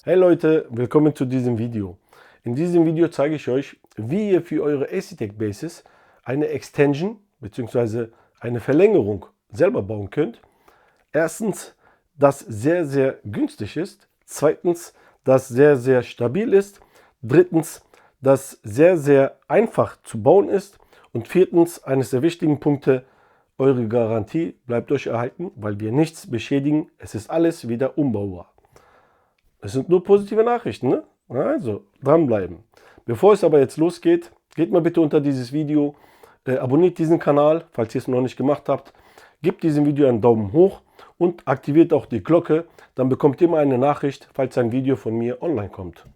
Hey Leute, willkommen zu diesem Video. In diesem Video zeige ich euch, wie ihr für eure Acetec Bases eine Extension bzw. eine Verlängerung selber bauen könnt. Erstens, das sehr günstig ist. Zweitens, das sehr stabil ist. Drittens, das sehr einfach zu bauen ist. Und viertens, eines der wichtigen Punkte, eure Garantie bleibt euch erhalten, weil wir nichts beschädigen. Es ist alles wieder umbaubar. Es sind nur positive Nachrichten, ne? Also dranbleiben. Bevor es aber jetzt losgeht, geht mal bitte unter dieses Video, abonniert diesen Kanal, falls ihr es noch nicht gemacht habt. Gebt diesem Video einen Daumen hoch und aktiviert auch die Glocke. Dann bekommt ihr immer eine Nachricht, falls ein Video von mir online kommt.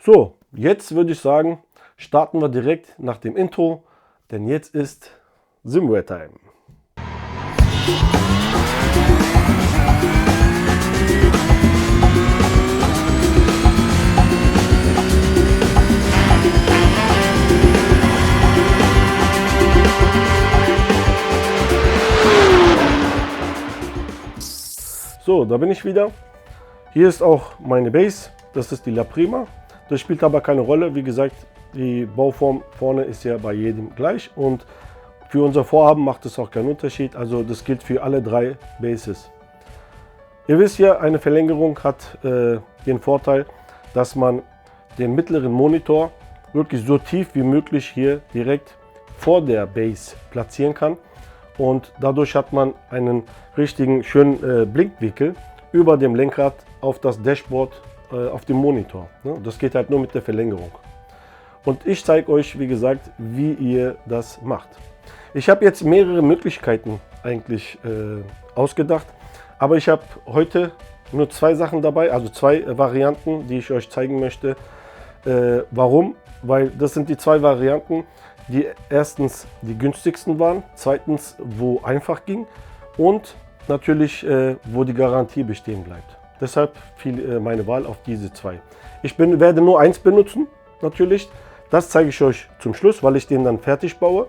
So, jetzt würde ich sagen, starten wir direkt nach dem Intro, denn jetzt ist Simware Time. So, da bin ich wieder. Hier ist auch meine Base. Das ist die La Prima. Das spielt aber keine Rolle. Wie gesagt, die Bauform vorne ist ja bei jedem gleich. Und für unser Vorhaben macht es auch keinen Unterschied. Also das gilt für alle drei Bases. Ihr wisst ja, eine Verlängerung hat den Vorteil, dass man den mittleren Monitor wirklich so tief wie möglich hier direkt vor der Base platzieren kann. Und dadurch hat man einen richtigen schönen Blinkwinkel über dem Lenkrad auf das Dashboard auf dem Monitor. Das geht halt nur mit der Verlängerung. Und ich zeige euch, wie gesagt, wie ihr das macht. Ich habe jetzt mehrere Möglichkeiten eigentlich ausgedacht, aber ich habe heute nur zwei Sachen dabei, also zwei Varianten, die ich euch zeigen möchte. Warum? Weil das sind die zwei Varianten, die erstens die günstigsten waren, zweitens wo einfach ging und natürlich wo die Garantie bestehen bleibt. Deshalb fiel meine Wahl auf diese zwei. Ich werde nur eins benutzen, natürlich. Das zeige ich euch zum Schluss, weil ich den dann fertig baue.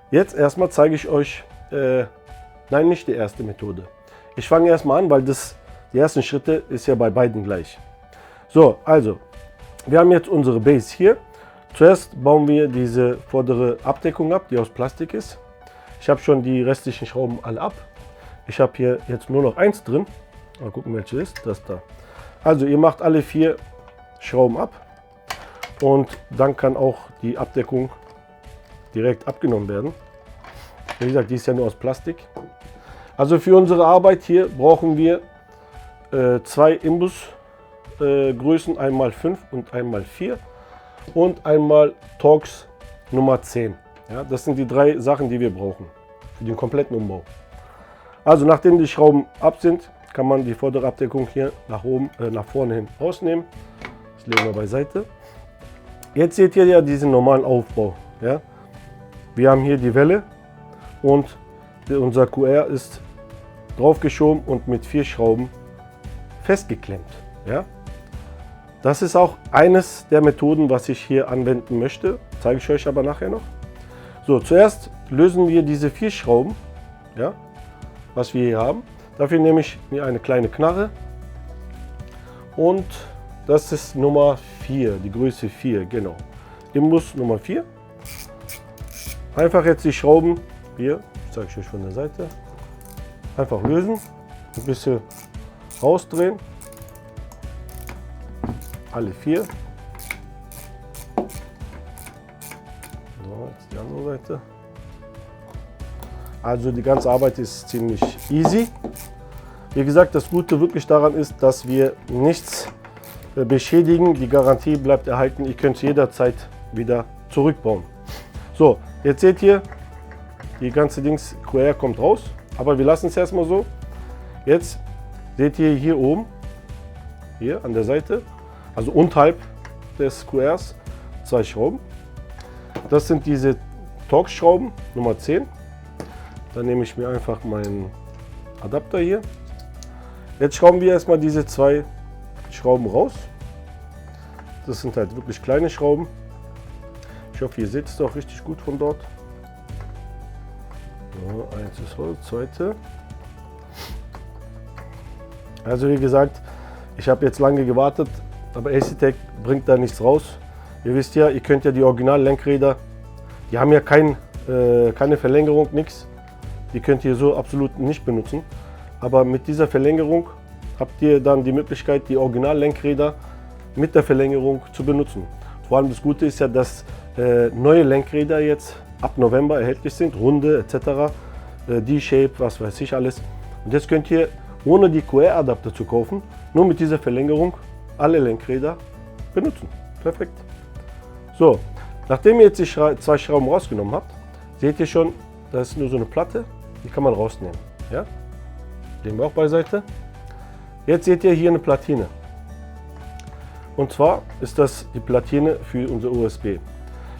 Jetzt erstmal zeige ich euch, nein, nicht die erste Methode. Ich fange erstmal an, weil die ersten Schritte ist ja bei beiden gleich. So, also, wir haben jetzt unsere Base hier. Zuerst bauen wir diese vordere Abdeckung ab, die aus Plastik ist. Ich habe schon die restlichen Schrauben alle ab. Ich habe hier jetzt nur noch eins drin. Mal gucken, welche ist. Das da. Also ihr macht alle 4 Schrauben ab. Und dann kann auch die Abdeckung direkt abgenommen werden. Wie gesagt, die ist ja nur aus Plastik. Also für unsere Arbeit hier brauchen wir 2 Imbusgrößen, einmal 5 und einmal 4. Und einmal Torx Nummer 10. Ja, das sind die 3 Sachen, die wir brauchen für den kompletten Umbau. Also nachdem die Schrauben ab sind, kann man die vordere Abdeckung hier nach vorne hin rausnehmen. Das legen wir beiseite. Jetzt seht ihr ja diesen normalen Aufbau. Ja? Wir haben hier die Welle und unser QR ist draufgeschoben und mit 4 Schrauben festgeklemmt. Ja? Das ist auch eines der Methoden, was ich hier anwenden möchte. Zeige ich euch aber nachher noch. So, zuerst lösen wir diese 4 Schrauben, ja, was wir hier haben. Dafür nehme ich mir eine kleine Knarre. Und das ist Nummer 4, die Größe 4, genau. Imbus Nummer 4. Einfach jetzt die Schrauben, hier, zeige ich euch von der Seite, einfach lösen, ein bisschen rausdrehen. Alle 4. So, jetzt die andere Seite. Also die ganze Arbeit ist ziemlich easy. Wie gesagt, das Gute wirklich daran ist, dass wir nichts beschädigen. Die Garantie bleibt erhalten. Ihr könnt es jederzeit wieder zurückbauen. So, jetzt seht ihr, die ganze Dings QR kommt raus. Aber wir lassen es erstmal so. Jetzt seht ihr hier oben, hier an der Seite, also unterhalb des QRs 2 Schrauben. Das sind diese Torx-Schrauben Nummer 10. Dann nehme ich mir einfach meinen Adapter hier. Jetzt schrauben wir erstmal diese 2 Schrauben raus. Das sind halt wirklich kleine Schrauben. Ich hoffe, ihr seht es auch richtig gut von dort. So, eins ist raus, zweite. Also wie gesagt, Ich habe jetzt lange gewartet, aber Acetec bringt da nichts raus. Ihr wisst ja, ihr könnt ja die Original-Lenkräder, die haben ja keine Verlängerung, nichts. Die könnt ihr so absolut nicht benutzen. Aber mit dieser Verlängerung habt ihr dann die Möglichkeit, die Original-Lenkräder mit der Verlängerung zu benutzen. Vor allem das Gute ist ja, dass neue Lenkräder jetzt ab November erhältlich sind, runde etc., D-Shape, was weiß ich alles. Und jetzt könnt ihr, ohne die QR-Adapter zu kaufen, nur mit dieser Verlängerung alle Lenkräder benutzen. Perfekt. So, nachdem ihr jetzt die zwei Schrauben rausgenommen habt, seht ihr schon, das ist nur so eine Platte, die kann man rausnehmen. Ja? Legen wir auch beiseite. Jetzt seht ihr hier eine Platine. Und zwar ist das die Platine für unser USB.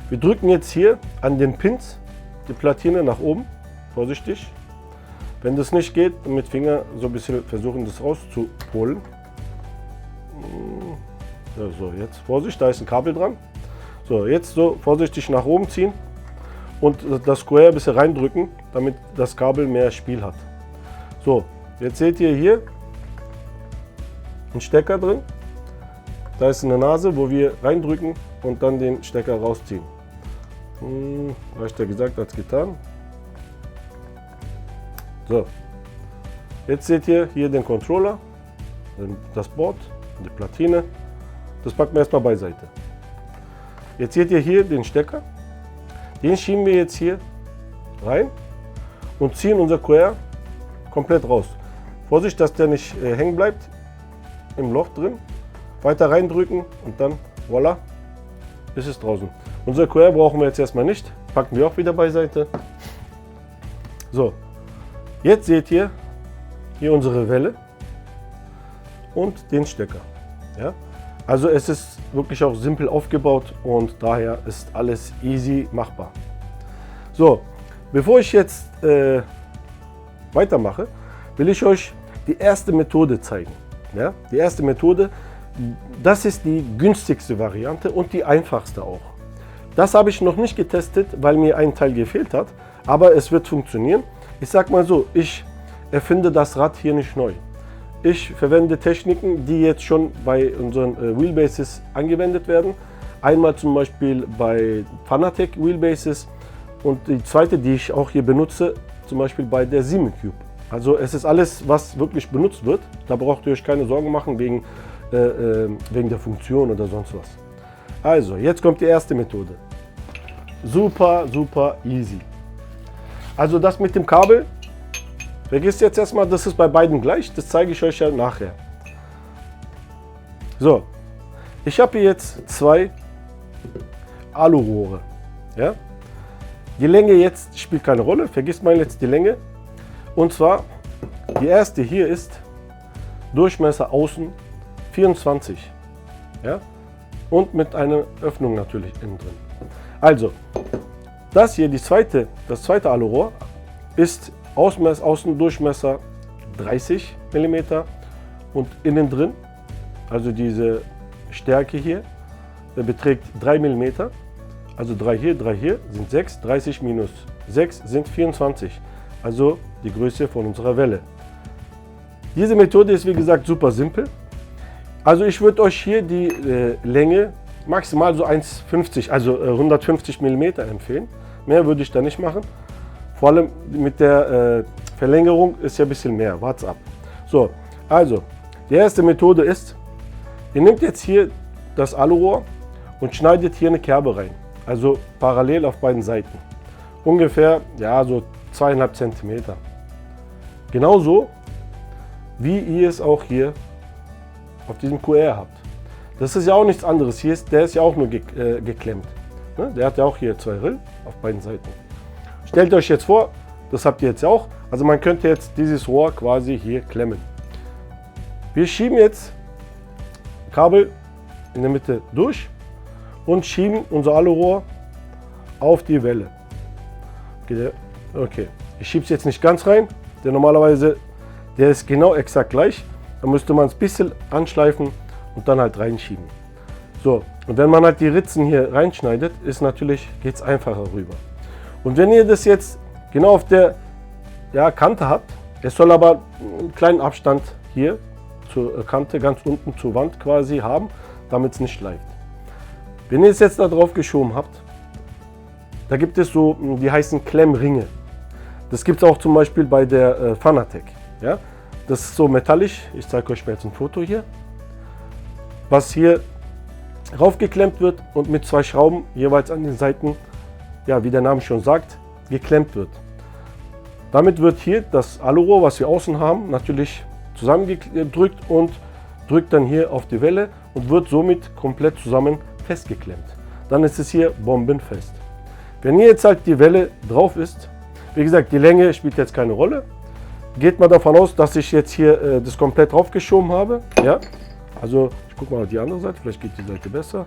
Wir drücken jetzt hier an den Pins die Platine nach oben, vorsichtig. Wenn das nicht geht, mit Finger so ein bisschen versuchen, das rauszuholen. Ja, so, jetzt Vorsicht, da ist ein Kabel dran. So, jetzt so vorsichtig nach oben ziehen und das Square ein bisschen reindrücken, damit das Kabel mehr Spiel hat. So, jetzt seht ihr hier einen Stecker drin. Da ist eine Nase, wo wir reindrücken und dann den Stecker rausziehen. Leichter gesagt als getan. So, jetzt seht ihr hier den Controller, das Board, die Platine. Das packen wir erstmal beiseite. Jetzt seht ihr hier den Stecker. Den schieben wir jetzt hier rein und ziehen unser QR komplett raus. Vorsicht, dass der nicht hängen bleibt im Loch drin. Weiter reindrücken und dann, voilà, ist es draußen. Unser QR brauchen wir jetzt erstmal nicht. Packen wir auch wieder beiseite. So, jetzt seht ihr hier unsere Welle und den Stecker. Ja? Also es ist wirklich auch simpel aufgebaut und daher ist alles easy machbar. So, bevor ich jetzt weitermache, will ich euch die erste Methode zeigen. Ja? Die erste Methode, das ist die günstigste Variante und die einfachste auch. Das habe ich noch nicht getestet, weil mir ein Teil gefehlt hat, aber es wird funktionieren. Ich sag mal so, ich erfinde das Rad hier nicht neu. Ich verwende Techniken, die jetzt schon bei unseren Wheelbases angewendet werden. Einmal zum Beispiel bei Fanatec Wheelbases und die zweite, die ich auch hier benutze, zum Beispiel bei der Siemens-Cube. Also es ist alles, was wirklich benutzt wird. Da braucht ihr euch keine Sorgen machen wegen der Funktion oder sonst was. Also, jetzt kommt die erste Methode. Super, super easy. Also das mit dem Kabel, vergesst jetzt erstmal, das ist bei beiden gleich. Das zeige ich euch ja nachher. So, ich habe hier jetzt zwei Alurohre. Ja? Die Länge jetzt spielt keine Rolle, vergisst mal jetzt die Länge. Und zwar, die erste hier ist Durchmesser außen 24. Ja? Und mit einer Öffnung natürlich innen drin. Also, das hier, das zweite Alurohr, ist Außendurchmesser 30 mm und innen drin, also diese Stärke hier, beträgt 3 mm. Also 3 hier sind 6, 30 minus 6 sind 24. Also die Größe von unserer Welle. Diese Methode ist wie gesagt super simpel. Also ich würde euch hier die Länge maximal so 1,50, also 150 mm empfehlen. Mehr würde ich da nicht machen. Vor allem mit der Verlängerung ist ja ein bisschen mehr. Wart's ab. So, also die erste Methode ist, ihr nehmt jetzt hier das Alurohr und schneidet hier eine Kerbe rein. Also parallel auf beiden Seiten. Ungefähr, ja, so 2,5 cm. Genauso wie ihr es auch hier auf diesem QR habt. Das ist ja auch nichts anderes. Der ist ja auch nur geklemmt. Ne? Der hat ja auch hier zwei Rillen auf beiden Seiten. Stellt euch jetzt vor, das habt ihr jetzt auch. Also man könnte jetzt dieses Rohr quasi hier klemmen. Wir schieben jetzt Kabel in der Mitte durch und schieben unser Alurohr auf die Welle. Okay, ich schiebe es jetzt nicht ganz rein, denn normalerweise der ist genau exakt gleich. Da müsste man es ein bisschen anschleifen und dann halt reinschieben. So, und wenn man halt die Ritzen hier reinschneidet, geht es einfacher rüber. Und wenn ihr das jetzt genau auf der Kante habt, es soll aber einen kleinen Abstand hier zur Kante, ganz unten zur Wand quasi haben, damit es nicht schleift. Wenn ihr es jetzt da drauf geschoben habt, da gibt es so, die heißen Klemmringe. Das gibt es auch zum Beispiel bei der Fanatec. Ja? Das ist so metallisch, ich zeige euch mal jetzt ein Foto hier, was hier raufgeklemmt wird und mit 2 Schrauben jeweils an den Seiten, ja, wie der Name schon sagt, geklemmt wird. Damit wird hier das Alurohr, was wir außen haben, natürlich zusammengedrückt und drückt dann hier auf die Welle und wird somit komplett zusammen festgeklemmt. Dann ist es hier bombenfest. Wenn hier jetzt halt die Welle drauf ist, wie gesagt, die Länge spielt jetzt keine Rolle. Geht mal davon aus, dass ich jetzt hier das komplett draufgeschoben habe. Ja? Also ich gucke mal die andere Seite, vielleicht geht die Seite besser.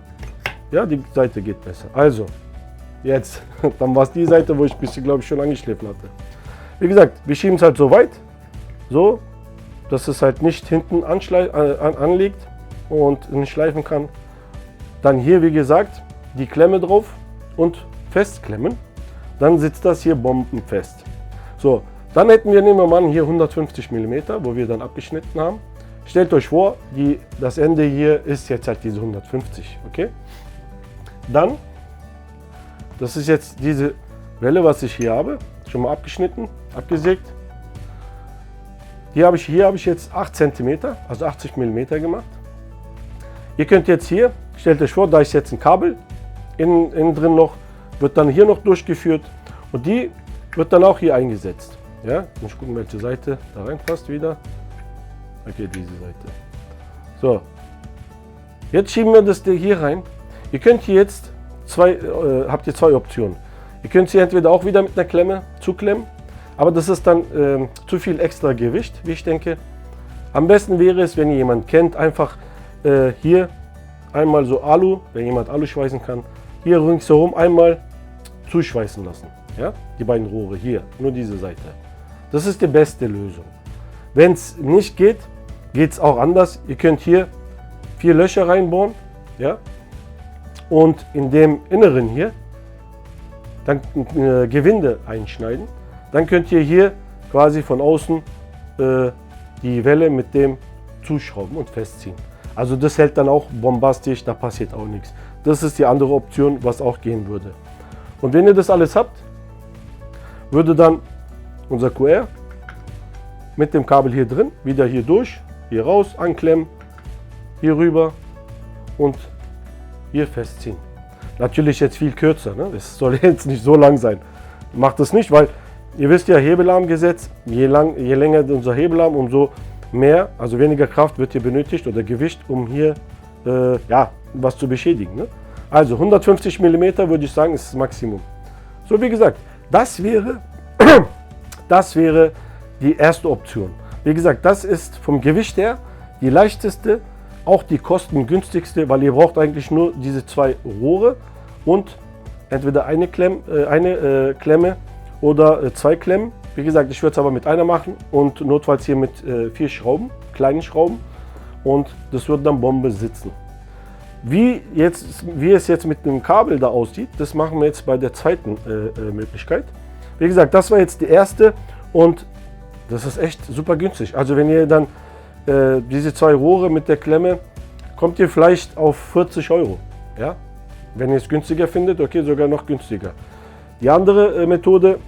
Ja, die Seite geht besser. Also, jetzt, dann war es die Seite, wo ich ein bisschen, glaube ich, schon angeschliffen hatte. Wie gesagt, wir schieben es halt so weit, so, dass es halt nicht hinten anliegt und nicht schleifen kann. Dann hier, wie gesagt, die Klemme drauf und festklemmen. Dann sitzt das hier bombenfest. So, dann hätten wir, nehmen wir mal an, hier 150 mm, wo wir dann abgeschnitten haben. Stellt euch vor, das Ende hier ist jetzt halt diese 150, okay? Dann, das ist jetzt diese Welle, was ich hier habe, schon mal abgeschnitten, abgesägt. Hier habe ich jetzt 8 cm, also 80 mm gemacht. Ihr könnt jetzt hier, stellt euch vor, da ist jetzt ein Kabel innen drin noch, wird dann hier noch durchgeführt und die wird dann auch hier eingesetzt. Ja, ich gucken, welche Seite da reinpasst wieder. Okay, diese Seite. So, jetzt schieben wir das hier rein. Ihr könnt hier jetzt habt ihr zwei Optionen. Ihr könnt sie entweder auch wieder mit einer Klemme zuklemmen, aber das ist dann zu viel extra Gewicht, wie ich denke. Am besten wäre es, wenn ihr jemanden kennt, einfach hier einmal so Alu, wenn jemand Alu schweißen kann, hier ringsherum einmal zuschweißen lassen. Ja? Die beiden Rohre hier, nur diese Seite. Das ist die beste Lösung. Wenn es nicht geht, geht es auch anders. Ihr könnt hier 4 Löcher reinbohren, ja? Und in dem Inneren hier dann Gewinde einschneiden. Dann könnt ihr hier quasi von außen die Welle mit dem zuschrauben und festziehen. Also das hält dann auch bombastisch, da passiert auch nichts. Das ist die andere Option, was auch gehen würde. Und wenn ihr das alles habt, würde dann unser QR mit dem Kabel hier drin, wieder hier durch, hier raus, anklemmen, hier rüber und hier festziehen. Natürlich jetzt viel kürzer, ne? Es soll jetzt nicht so lang sein. Macht es nicht, weil ihr wisst ja, Hebelarmgesetz, je länger unser Hebelarm, umso mehr, also weniger Kraft wird hier benötigt oder Gewicht, um hier ja, was zu beschädigen. Ne? Also 150 mm würde ich sagen, ist das Maximum. So, wie gesagt, das wäre die erste Option. Wie gesagt, das ist vom Gewicht her die leichteste, auch die kostengünstigste, weil ihr braucht eigentlich nur diese 2 Rohre und entweder eine Klemme oder 2 Klemmen. Wie gesagt, ich würde es aber mit einer machen und notfalls hier mit 4 Schrauben, kleinen Schrauben, und das wird dann Bombe sitzen. Wie es jetzt mit dem Kabel da aussieht, das machen wir jetzt bei der zweiten Möglichkeit. Wie gesagt, das war jetzt die erste und das ist echt super günstig. Also wenn ihr dann diese 2 Rohre mit der Klemme, kommt ihr vielleicht auf 40 Euro. Ja? Wenn ihr es günstiger findet, okay, sogar noch günstiger. Die andere Methode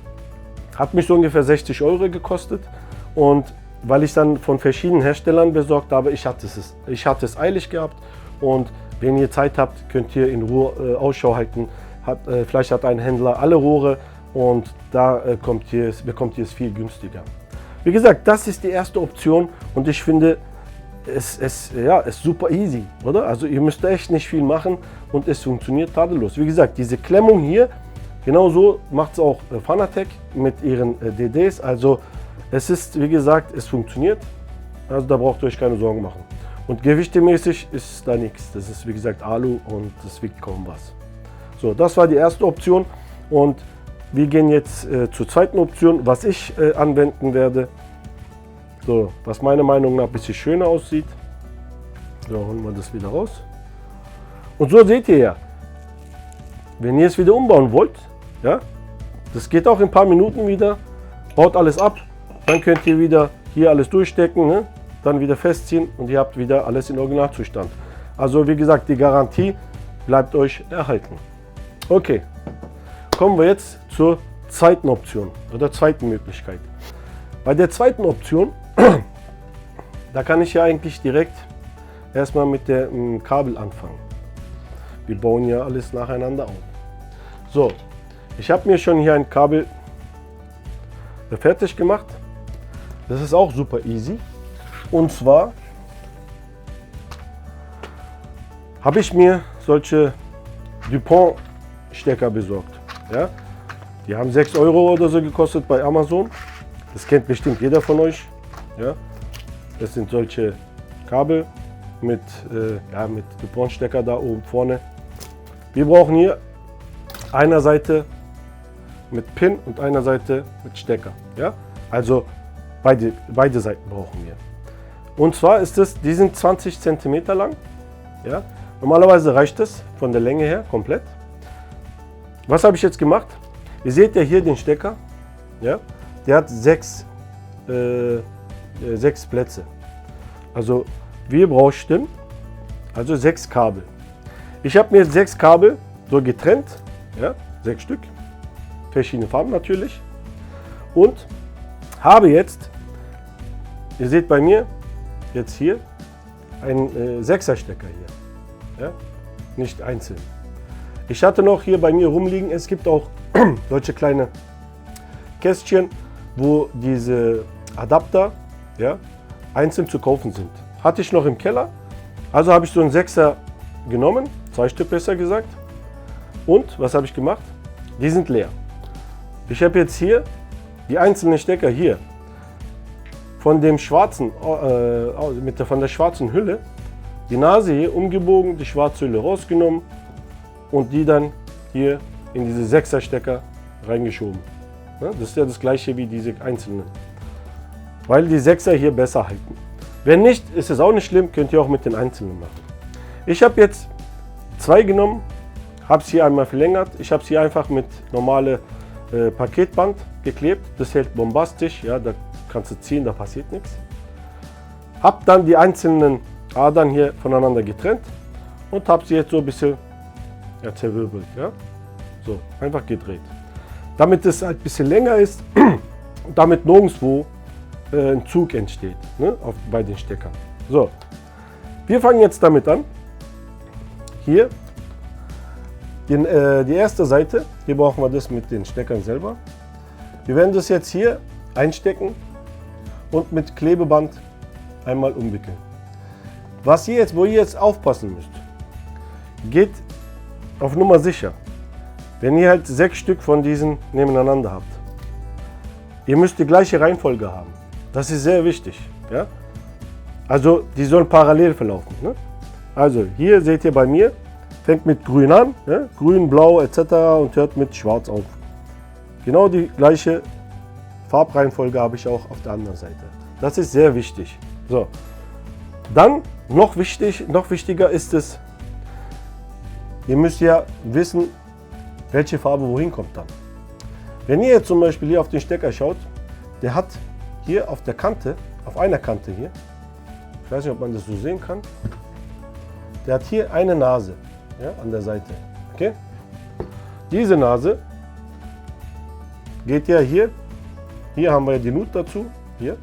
hat mich so ungefähr 60 Euro gekostet und weil ich dann von verschiedenen Herstellern besorgt habe, ich hatte es eilig gehabt und wenn ihr Zeit habt, könnt ihr in Ruhe Ausschau halten. Vielleicht hat ein Händler alle Rohre und da bekommt ihr es viel günstiger. Wie gesagt, das ist die erste Option und ich finde, es ist super easy, oder? Also ihr müsst echt nicht viel machen und es funktioniert tadellos. Wie gesagt, diese Klemmung hier, genauso macht es auch Fanatec mit ihren DDs. Also es ist, wie gesagt, es funktioniert. Also da braucht ihr euch keine Sorgen machen. Und gewichtemäßig ist da nichts. Das ist, wie gesagt, Alu und das wiegt kaum was. So, das war die erste Option und wir gehen jetzt zur zweiten Option, was ich anwenden werde. So, was meiner Meinung nach ein bisschen schöner aussieht. So, holen wir das wieder raus. Und so seht ihr ja, wenn ihr es wieder umbauen wollt, ja, das geht auch in ein paar Minuten wieder, baut alles ab, dann könnt ihr wieder hier alles durchstecken, ne? dann wieder festziehen und ihr habt wieder alles in Originalzustand. Also wie gesagt, die Garantie bleibt euch erhalten. Okay, kommen wir jetzt zur zweiten Option oder zweiten Möglichkeit. Bei der zweiten Option, da kann ich ja eigentlich direkt erstmal mit dem Kabel anfangen. Wir bauen ja alles nacheinander auf. So, ich habe mir schon hier ein Kabel fertig gemacht. Das ist auch super easy. Und zwar habe ich mir solche Dupont Stecker besorgt. Ja? Die haben 6 Euro oder so gekostet bei Amazon. Das kennt bestimmt jeder von euch. Ja? Das sind solche Kabel mit Dupont Stecker da oben vorne. Wir brauchen hier einer Seite mit Pin und einer Seite mit Stecker. Ja? Also beide Seiten brauchen wir. Und zwar die sind 20 cm lang. Ja? Normalerweise reicht es von der Länge her komplett. Was habe ich jetzt gemacht? Ihr seht ja hier den Stecker. Ja? Der hat 6 Plätze. Also wir bräuchten 6 Kabel. Ich habe mir 6 Kabel so getrennt. Ja? 6 Stück. Verschiedene Farben natürlich. Und habe jetzt, ihr seht bei mir jetzt hier, einen 6er Stecker hier. Ja? Nicht einzeln. Ich hatte noch hier bei mir rumliegen, es gibt auch solche kleine Kästchen, wo diese Adapter einzeln zu kaufen sind. Hatte ich noch im Keller, also habe ich so einen 6er genommen, 2 Stück besser gesagt. Und was habe ich gemacht? Die sind leer. Ich habe jetzt hier die einzelnen Stecker hier von dem schwarzen, von der schwarzen Hülle, die Nase hier umgebogen, die schwarze Hülle rausgenommen und die dann hier in diese 6er Stecker reingeschoben. Das ist ja das gleiche wie diese einzelnen, weil die 6er hier besser halten. Wenn nicht, ist es auch nicht schlimm, könnt ihr auch mit den einzelnen machen. Ich habe jetzt 2 genommen, habe es hier einmal verlängert. Ich habe es hier einfach mit normale Paketband geklebt. Das hält bombastisch, ja, da kannst du ziehen, da passiert nichts. Habe dann die einzelnen Adern hier voneinander getrennt und habe sie jetzt so ein bisschen zerwirbelt. Ja? So, einfach gedreht. Damit es halt ein bisschen länger ist, damit nirgendwo ein Zug entsteht, ne, bei den Steckern. So, wir fangen jetzt damit an. Hier die erste Seite, hier brauchen wir das mit den Steckern selber. Wir werden das jetzt hier einstecken und mit Klebeband einmal umwickeln. Wo ihr jetzt aufpassen müsst, geht auf Nummer sicher. Wenn ihr halt 6 Stück von diesen nebeneinander habt, ihr müsst die gleiche Reihenfolge haben. Das ist sehr wichtig. Ja? Also die sollen parallel verlaufen. Ne? Also hier seht ihr bei mir, fängt mit grün an, ja? Grün, blau etc. und hört mit schwarz auf. Genau die gleiche Farbreihenfolge habe ich auch auf der anderen Seite. Das ist sehr wichtig. So. Dann noch wichtiger ist es, ihr müsst ja wissen, welche Farbe wohin kommt dann. Wenn ihr jetzt zum Beispiel hier auf den Stecker schaut, der hat hier auf der Kante, auf einer Kante hier, ich weiß nicht, ob man das so sehen kann, der hat hier eine Nase, ja, an der Seite. Okay? Diese Nase geht ja hier haben wir ja die Nut dazu, hier,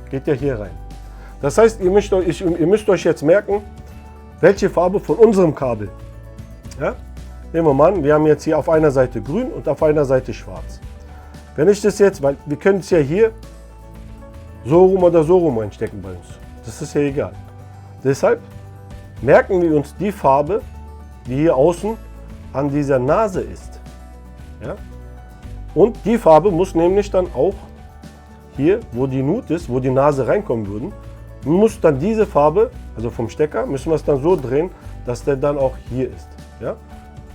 geht ja hier rein. Das heißt, ihr müsst euch jetzt merken, welche Farbe von unserem Kabel. Ja? Nehmen wir mal an, wir haben jetzt hier auf einer Seite grün und auf einer Seite schwarz. Wenn ich das jetzt, weil wir können es ja hier so rum oder so rum reinstecken bei uns. Das ist ja egal. Deshalb merken wir uns die Farbe, die hier außen an dieser Nase ist. Ja? Und die Farbe muss nämlich dann auch hier, wo die Nut ist, wo die Nase reinkommen würden, muss dann diese Farbe, also vom Stecker, müssen wir es dann so drehen, dass der dann auch hier ist. Ja?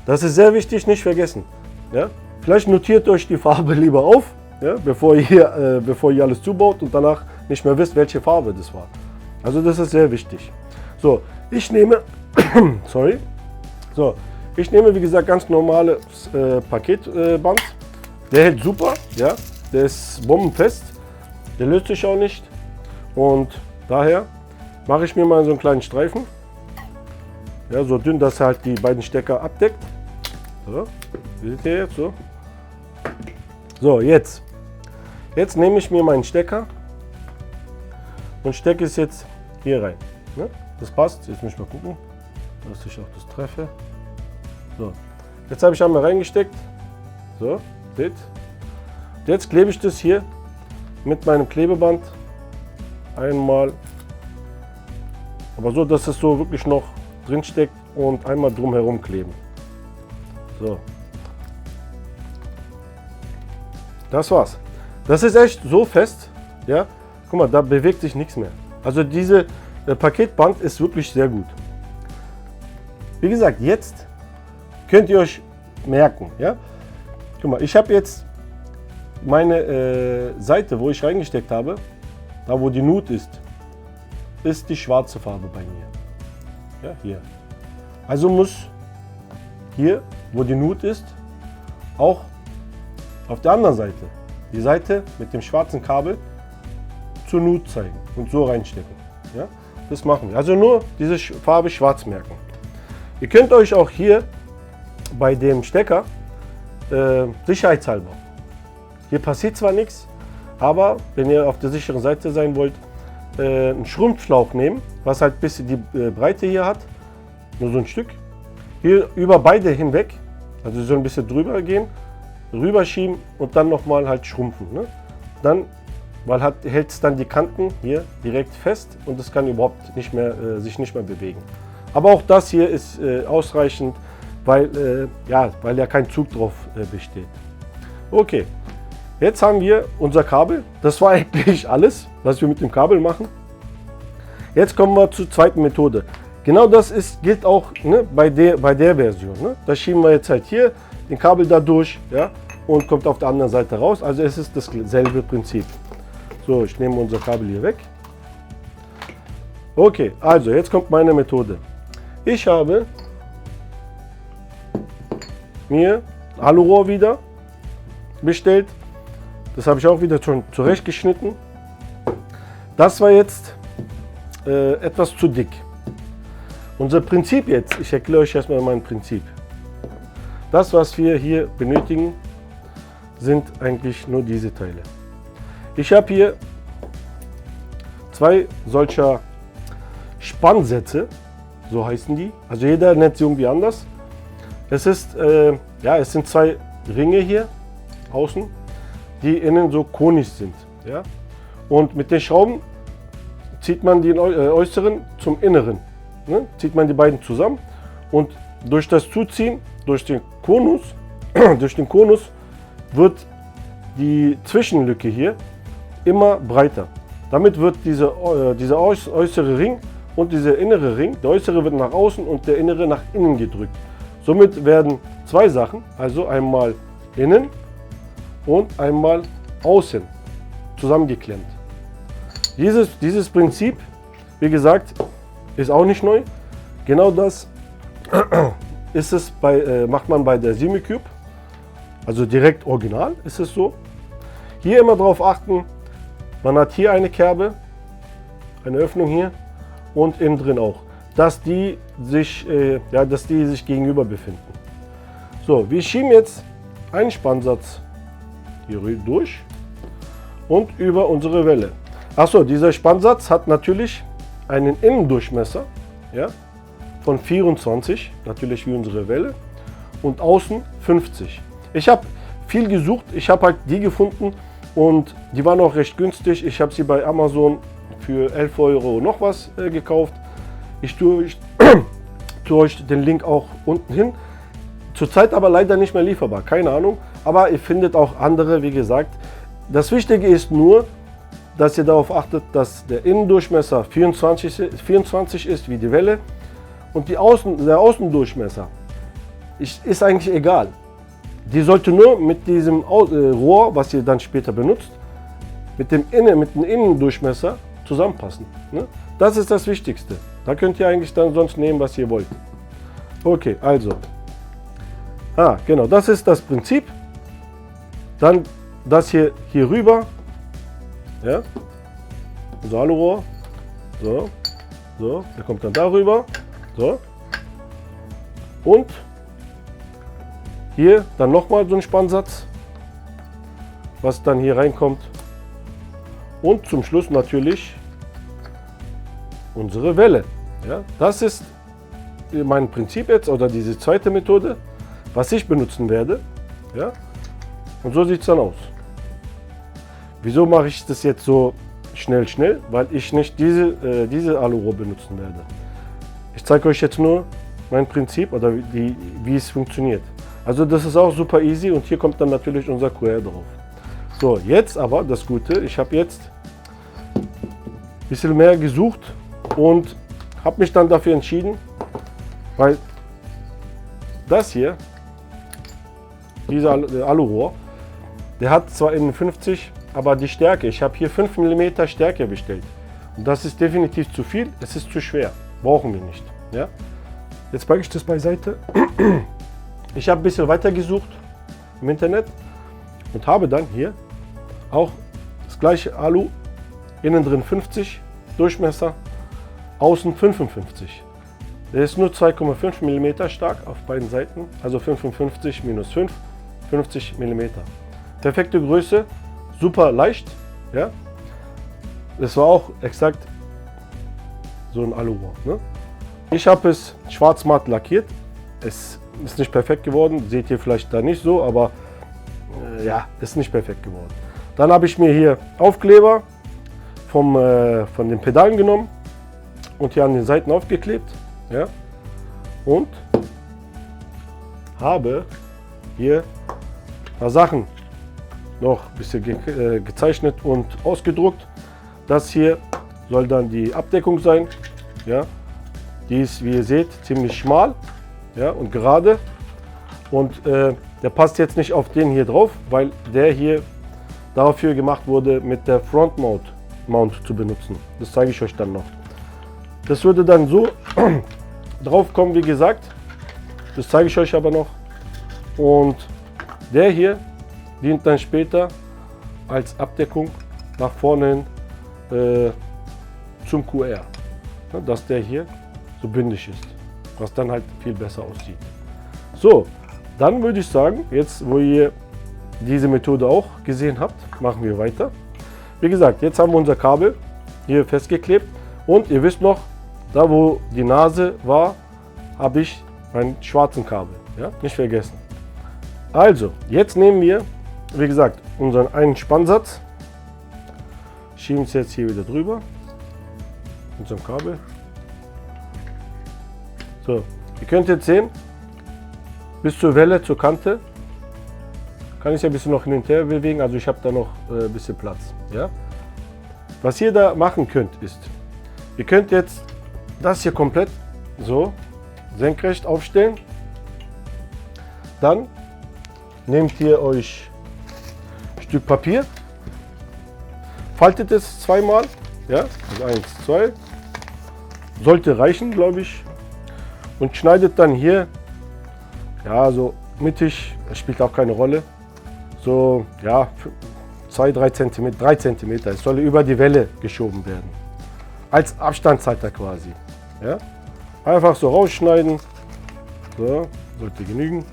Das ist sehr wichtig, nicht vergessen. Ja? Vielleicht notiert euch die Farbe lieber auf, ja? bevor ihr alles zubaut und danach nicht mehr wisst, welche Farbe das war. Also das ist sehr wichtig. So, ich nehme, ich nehme wie gesagt ganz normales Paketband. Der hält super, ja? Der ist bombenfest, der löst sich auch nicht und Daher mache ich mir mal so einen kleinen Streifen. Ja, so dünn, dass er halt die beiden Stecker abdeckt. So, seht ihr jetzt so? So, jetzt nehme ich mir meinen Stecker und stecke es jetzt hier rein. Ne? Das passt. Jetzt muss ich mal gucken, dass ich auch das treffe. So, jetzt habe ich einmal reingesteckt. So, seht. Jetzt klebe ich das hier mit meinem Klebeband einmal, aber so, dass es so wirklich noch drin steckt und einmal drumherum kleben. So. Das war's. Das ist echt so fest, ja. Guck mal, da bewegt sich nichts mehr. Also diese Paketband ist wirklich sehr gut. Wie gesagt, jetzt könnt ihr euch merken, ja. Guck mal, ich habe jetzt meine Seite, wo ich reingesteckt habe, da wo die Nut ist die schwarze Farbe bei mir. Ja, hier. Also muss hier, wo die Nut ist, auch auf der anderen Seite die Seite mit dem schwarzen Kabel zur Nut zeigen und so reinstecken. Ja, das machen wir. Also nur diese Farbe schwarz merken. Ihr könnt euch auch hier bei dem Stecker sicherheitshalber, hier passiert zwar nichts, aber wenn ihr auf der sicheren Seite sein wollt, einen Schrumpfschlauch nehmen, was halt ein bisschen die Breite hier hat, nur so ein Stück, hier über beide hinweg, also so ein bisschen drüber gehen, rüberschieben und dann nochmal halt schrumpfen. Ne? Dann, weil hält es dann die Kanten hier direkt fest und es kann überhaupt nicht mehr, sich nicht mehr bewegen. Aber auch das hier ist ausreichend, weil ja kein Zug drauf besteht. Okay. Jetzt haben wir unser Kabel. Das war eigentlich alles, was wir mit dem Kabel machen. Jetzt kommen wir zur zweiten Methode. Genau das gilt auch, ne, bei der Version. Ne? Da schieben wir jetzt halt hier den Kabel da durch, ja, und kommt auf der anderen Seite raus. Also es ist dasselbe Prinzip. So, ich nehme unser Kabel hier weg. Okay, also jetzt kommt meine Methode. Ich habe mir Alurohr wieder bestellt. Das habe ich auch wieder schon zurechtgeschnitten. Das war jetzt etwas zu dick. Unser Prinzip jetzt, ich erkläre euch erstmal mein Prinzip. Das, was wir hier benötigen, sind eigentlich nur diese Teile. Ich habe hier zwei solcher Spannsätze, so heißen die. Also jeder nennt sie irgendwie anders. Es ist, es sind zwei Ringe hier außen, die innen so konisch sind. Ja? Und mit den Schrauben zieht man den äußeren zum inneren. Ne? Zieht man die beiden zusammen und durch das Zuziehen, durch den Konus wird die Zwischenlücke hier immer breiter. Damit wird dieser äußere Ring und dieser innere Ring, der äußere wird nach außen und der innere nach innen gedrückt. Somit werden zwei Sachen, also einmal innen und einmal außen zusammengeklemmt. Dieses Prinzip, wie gesagt, ist auch nicht neu. Genau das ist es macht man bei der Simicube, also direkt original ist es so. Hier immer darauf achten, man hat hier eine Kerbe, eine Öffnung hier und innen drin auch, dass die sich gegenüber befinden. So, wir schieben jetzt einen Spannsatz hier durch und über unsere Welle. Achso, dieser Spannsatz hat natürlich einen Innendurchmesser, ja, von 24, natürlich wie unsere Welle, und außen 50. Ich habe viel gesucht, ich habe halt die gefunden und die waren auch recht günstig. Ich habe sie bei Amazon für 11 Euro noch was gekauft. Ich tue euch den Link auch unten hin. Zurzeit aber leider nicht mehr lieferbar, keine Ahnung. Aber ihr findet auch andere, wie gesagt. Das Wichtige ist nur, dass ihr darauf achtet, dass der Innendurchmesser 24 ist wie die Welle und der Außendurchmesser ist eigentlich egal. Die sollte nur mit diesem Rohr, was ihr dann später benutzt, mit dem Innendurchmesser zusammenpassen. Ne? Das ist das Wichtigste. Da könnt ihr eigentlich dann sonst nehmen, was ihr wollt. Okay, also. Genau, das ist das Prinzip. Dann das hier rüber. Ja, unser Alurohr. So, so, der kommt dann darüber. So. Und hier dann nochmal so ein Spannsatz, was dann hier reinkommt. Und zum Schluss natürlich unsere Welle. Ja, das ist mein Prinzip jetzt, oder diese zweite Methode, was ich benutzen werde. Ja, und so sieht es dann aus. Wieso mache ich das jetzt so schnell? Weil ich nicht diese Alurohr benutzen werde. Ich zeige euch jetzt nur mein Prinzip oder wie es funktioniert. Also das ist auch super easy und hier kommt dann natürlich unser QR drauf. So, jetzt aber das Gute, ich habe jetzt ein bisschen mehr gesucht und habe mich dann dafür entschieden, weil das hier, dieser Alurohr, der hat zwar 51, aber die Stärke, ich habe hier 5 mm Stärke bestellt. Und das ist definitiv zu viel, es ist zu schwer, brauchen wir nicht. Ja? Jetzt packe ich das beiseite. Ich habe ein bisschen weiter gesucht im Internet und habe dann hier auch das gleiche Alu, innen drin 50, Durchmesser, außen 55. Der ist nur 2,5 mm stark auf beiden Seiten, also 55 minus 5, 50 mm. Perfekte Größe, super leicht. Ja? Das war auch exakt so ein Alurohr. Ne? Ich habe es schwarz matt lackiert. Es ist nicht perfekt geworden, seht ihr vielleicht da nicht so, aber ja, ist nicht perfekt geworden. Dann habe ich mir hier Aufkleber von den Pedalen genommen und hier an den Seiten aufgeklebt. Ja? Und habe hier ein paar Sachen noch ein bisschen gezeichnet und ausgedruckt. Das hier soll dann die Abdeckung sein. Ja? Die ist, wie ihr seht, ziemlich schmal, ja, und gerade. Und der passt jetzt nicht auf den hier drauf, weil der hier dafür gemacht wurde, mit der Front Mount zu benutzen. Das zeige ich euch dann noch. Das würde dann so drauf kommen, wie gesagt. Das zeige ich euch aber noch. Und der hier dient dann später als Abdeckung nach vorne hin zum QR. Ja, dass der hier so bündig ist, was dann halt viel besser aussieht. So, dann würde ich sagen, jetzt wo ihr diese Methode auch gesehen habt, machen wir weiter. Wie gesagt, jetzt haben wir unser Kabel hier festgeklebt und ihr wisst noch, da wo die Nase war, habe ich meinen schwarzen Kabel, ja, nicht vergessen. Also, jetzt nehmen wir, wie gesagt, unseren einen Spannsatz, schieben es jetzt hier wieder drüber, unserem Kabel. So, ihr könnt jetzt sehen, bis zur Welle, zur Kante, kann ich ja ein bisschen noch hin und her bewegen, also ich habe da noch ein bisschen Platz. Ja? Was ihr da machen könnt, ist, ihr könnt jetzt das hier komplett so senkrecht aufstellen. Dann nehmt ihr euch ein Stück Papier, faltet es zweimal, ja, also 1, 2, sollte reichen, glaube ich. Und schneidet dann hier, ja, so mittig, das spielt auch keine Rolle, so, ja, 2-3 cm, 3 cm, es soll über die Welle geschoben werden. Als Abstandshalter quasi. Ja? Einfach so rausschneiden, so, sollte genügen.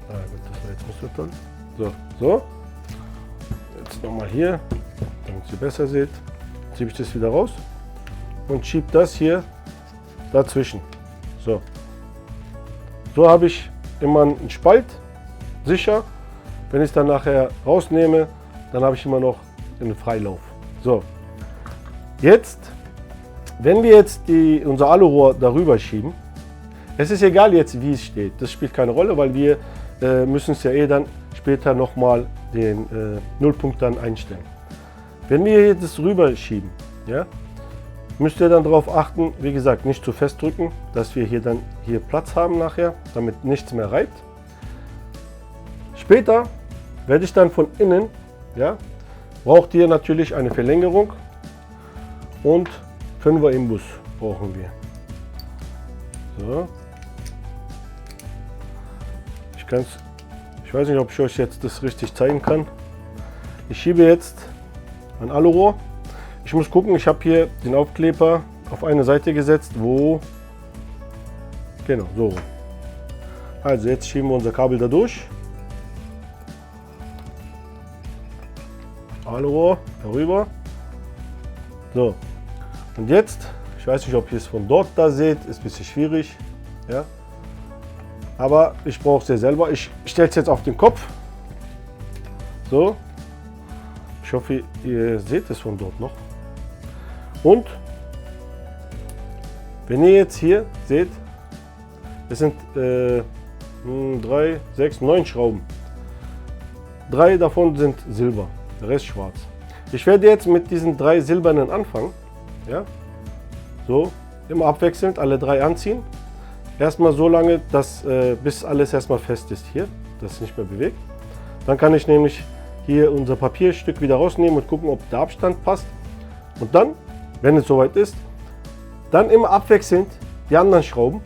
Ah, gut, das war jetzt nicht so toll. So, so. Jetzt nochmal hier, damit ihr besser seht, ziehe ich das wieder raus und schiebe das hier dazwischen. So, so habe ich immer einen Spalt, sicher. Wenn ich es dann nachher rausnehme, dann habe ich immer noch einen Freilauf. So, jetzt, wenn wir jetzt unser Alurohr darüber schieben, es ist egal jetzt, wie es steht. Das spielt keine Rolle, weil wir müssen es ja eh dann später nochmal den Nullpunkt dann einstellen. Wenn wir hier das rüber schieben, ja, müsst ihr dann darauf achten, wie gesagt, nicht zu fest drücken, dass wir hier dann Platz haben nachher, damit nichts mehr reibt. Später werde ich dann von innen, ja, braucht ihr natürlich eine Verlängerung und 5er Imbus brauchen wir. So. Ich weiß nicht, ob ich euch jetzt das richtig zeigen kann. Ich schiebe jetzt mein Alurohr. ich muss gucken, ich habe hier den Aufkleber auf eine Seite gesetzt, wo, genau, so. Also jetzt schieben wir unser Kabel da durch. Alurohr darüber. So, und jetzt, ich weiß nicht, ob ihr es von dort da seht, ist ein bisschen schwierig, ja. Aber ich brauche es ja selber. Ich stelle es jetzt auf den Kopf. So. Ich hoffe, ihr seht es von dort noch. Und wenn ihr jetzt hier seht, es sind 3, 6, 9 Schrauben. 3 davon sind Silber, der Rest schwarz. Ich werde jetzt mit diesen 3 silbernen anfangen. Ja? So, immer abwechselnd alle 3 anziehen. Erstmal so lange, dass, bis alles erstmal fest ist hier, dass es nicht mehr bewegt. Dann kann ich nämlich hier unser Papierstück wieder rausnehmen und gucken, ob der Abstand passt. Und dann, wenn es soweit ist, dann immer abwechselnd die anderen Schrauben,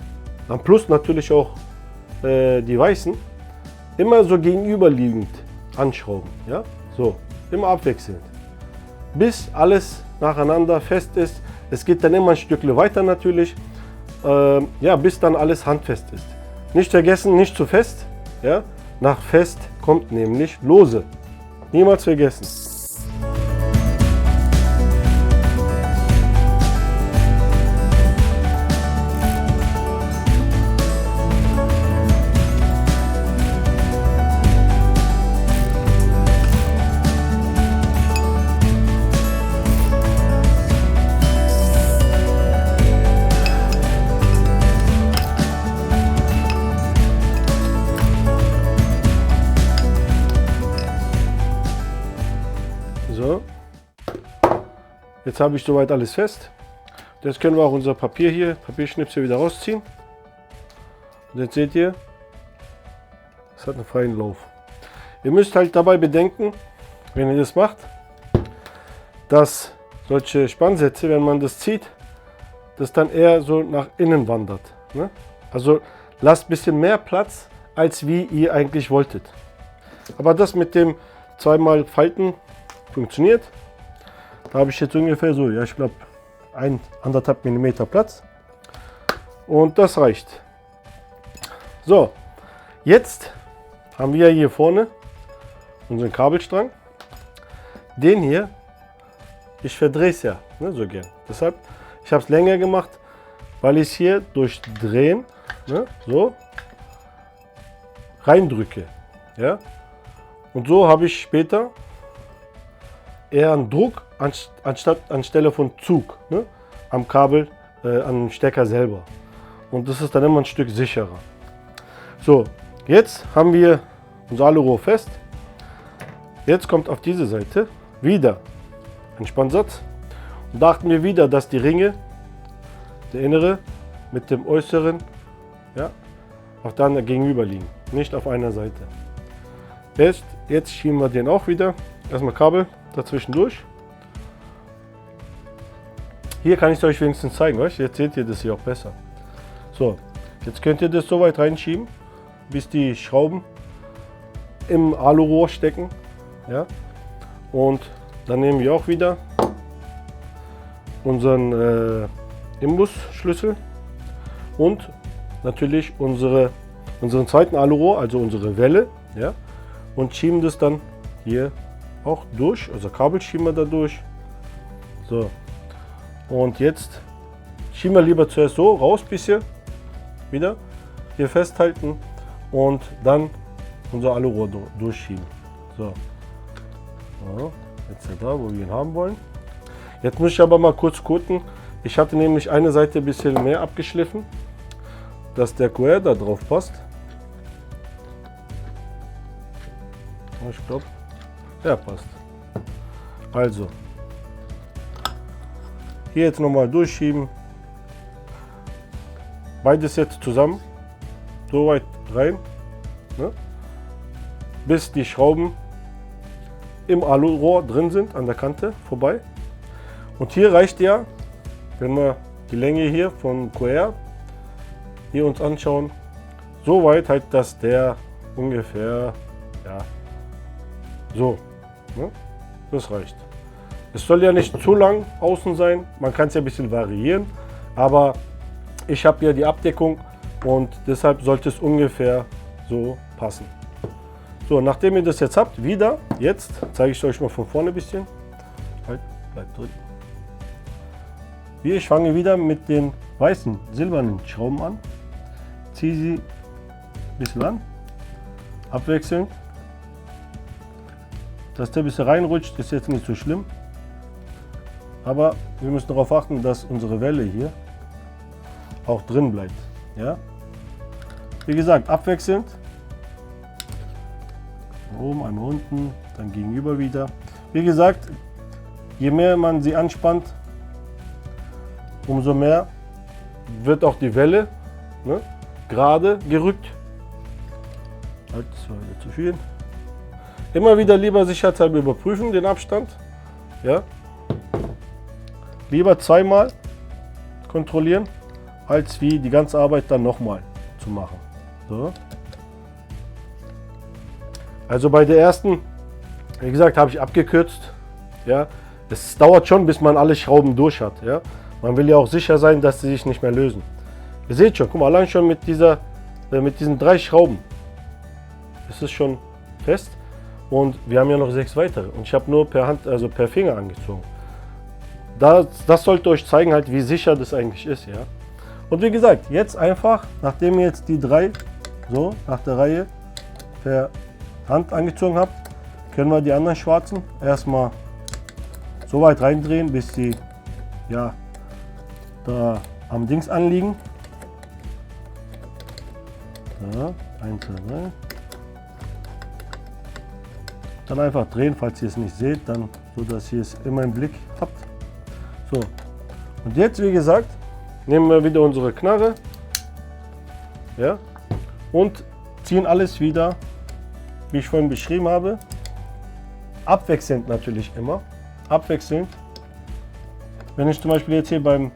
dann plus natürlich auch die weißen, immer so gegenüberliegend anschrauben. Ja? So, immer abwechselnd. Bis alles nacheinander fest ist. Es geht dann immer ein Stückchen weiter natürlich. Ja, bis dann alles handfest ist. Nicht vergessen, nicht zu fest. Ja? Nach fest kommt nämlich lose. Niemals vergessen. So, jetzt habe ich soweit alles fest. Jetzt können wir auch unser Papier hier, Papierschnipsel wieder rausziehen. Und jetzt seht ihr, es hat einen freien Lauf. Ihr müsst halt dabei bedenken, wenn ihr das macht, dass solche Spannsätze, wenn man das zieht, das dann eher so nach innen wandert. Ne? Also lasst ein bisschen mehr Platz, als wie ihr eigentlich wolltet. Aber das mit dem zweimal Falten funktioniert. Da habe ich jetzt ungefähr so, ja, ich glaube 1,5 mm Platz. Und das reicht. So, jetzt haben wir hier vorne unseren Kabelstrang. Den hier, ich verdrehe es ja ne, so gern. Deshalb, ich habe es länger gemacht, weil ich es hier durch Drehen ne, so reindrücke. Ja? Und so habe ich später eher einen Druck anstelle von Zug ne, am Kabel, am Stecker selber. Und das ist dann immer ein Stück sicherer. So, jetzt haben wir unser Alurohr fest. Jetzt kommt auf diese Seite wieder ein Spannsatz. Und da achten wir wieder, dass die Ringe, der innere mit dem äußeren, ja, auch dann gegenüber liegen, nicht auf einer Seite. Jetzt schieben wir den auch wieder. Erstmal Kabel dazwischen durch. Hier kann ich es euch wenigstens zeigen. Weißt? Jetzt seht ihr das hier auch besser. So, jetzt könnt ihr das so weit reinschieben, bis die Schrauben im Alurohr stecken. Ja? Und dann nehmen wir auch wieder unseren Imbusschlüssel und natürlich unseren zweiten Alurohr, also unsere Welle. Ja? Und schieben das dann hier auch durch, also Kabel schieben wir da durch. So, und jetzt schieben wir lieber zuerst so raus, bisschen wieder hier festhalten und dann unser Alurohr durchschieben. So, jetzt da, wo wir ihn haben wollen. Jetzt muss ich aber mal kurz gucken. Ich hatte nämlich eine Seite ein bisschen mehr abgeschliffen, dass der Coeur da drauf passt. Ich glaube, der passt. Also, hier jetzt nochmal durchschieben. Beides jetzt zusammen, so weit rein, ne? Bis die Schrauben im Alurohr drin sind, an der Kante vorbei. Und hier reicht ja, wenn wir die Länge hier vom Coeur hier uns anschauen, so weit halt, dass der ungefähr, ja, so, ne? Das reicht. Es soll ja nicht zu lang außen sein, man kann es ja ein bisschen variieren, aber ich habe ja die Abdeckung und deshalb sollte es ungefähr so passen. So, nachdem ihr das jetzt habt, jetzt zeige ich euch mal von vorne ein bisschen. Halt, bleibt drin. Ich fange wieder mit den weißen, silbernen Schrauben an, ziehe sie ein bisschen an, abwechselnd. Dass der ein bisschen reinrutscht, ist jetzt nicht so schlimm. Aber wir müssen darauf achten, dass unsere Welle hier auch drin bleibt. Ja? Wie gesagt, abwechselnd. Oben, einmal unten, dann gegenüber wieder. Wie gesagt, je mehr man sie anspannt, umso mehr wird auch die Welle gerade gerückt. Halt, das war wieder zu viel. Immer wieder lieber sicherheitshalber überprüfen den Abstand. Ja? Lieber zweimal kontrollieren, als wie die ganze Arbeit dann nochmal zu machen. So. Also bei der ersten, wie gesagt, habe ich abgekürzt. Ja? Es dauert schon, bis man alle Schrauben durch hat. Ja? Man will ja auch sicher sein, dass sie sich nicht mehr lösen. Ihr seht schon, guck mal, allein schon mit diesen 3 Schrauben ist es schon fest. Und wir haben ja noch 6 weitere. Und ich habe nur per Hand, also per Finger angezogen. Das sollte euch zeigen, halt, wie sicher das eigentlich ist. Ja? Und wie gesagt, jetzt einfach, nachdem ihr jetzt die 3 so nach der Reihe per Hand angezogen habt, können wir die anderen schwarzen erstmal so weit reindrehen, bis sie ja da am Dings anliegen. So, 1, 2, 3. Dann einfach drehen, falls ihr es nicht seht, dann so, dass ihr es immer im Blick habt. So, und jetzt, wie gesagt, nehmen wir wieder unsere Knarre, ja, und ziehen alles wieder, wie ich vorhin beschrieben habe, abwechselnd natürlich immer, abwechselnd. Wenn ich zum Beispiel jetzt hier beim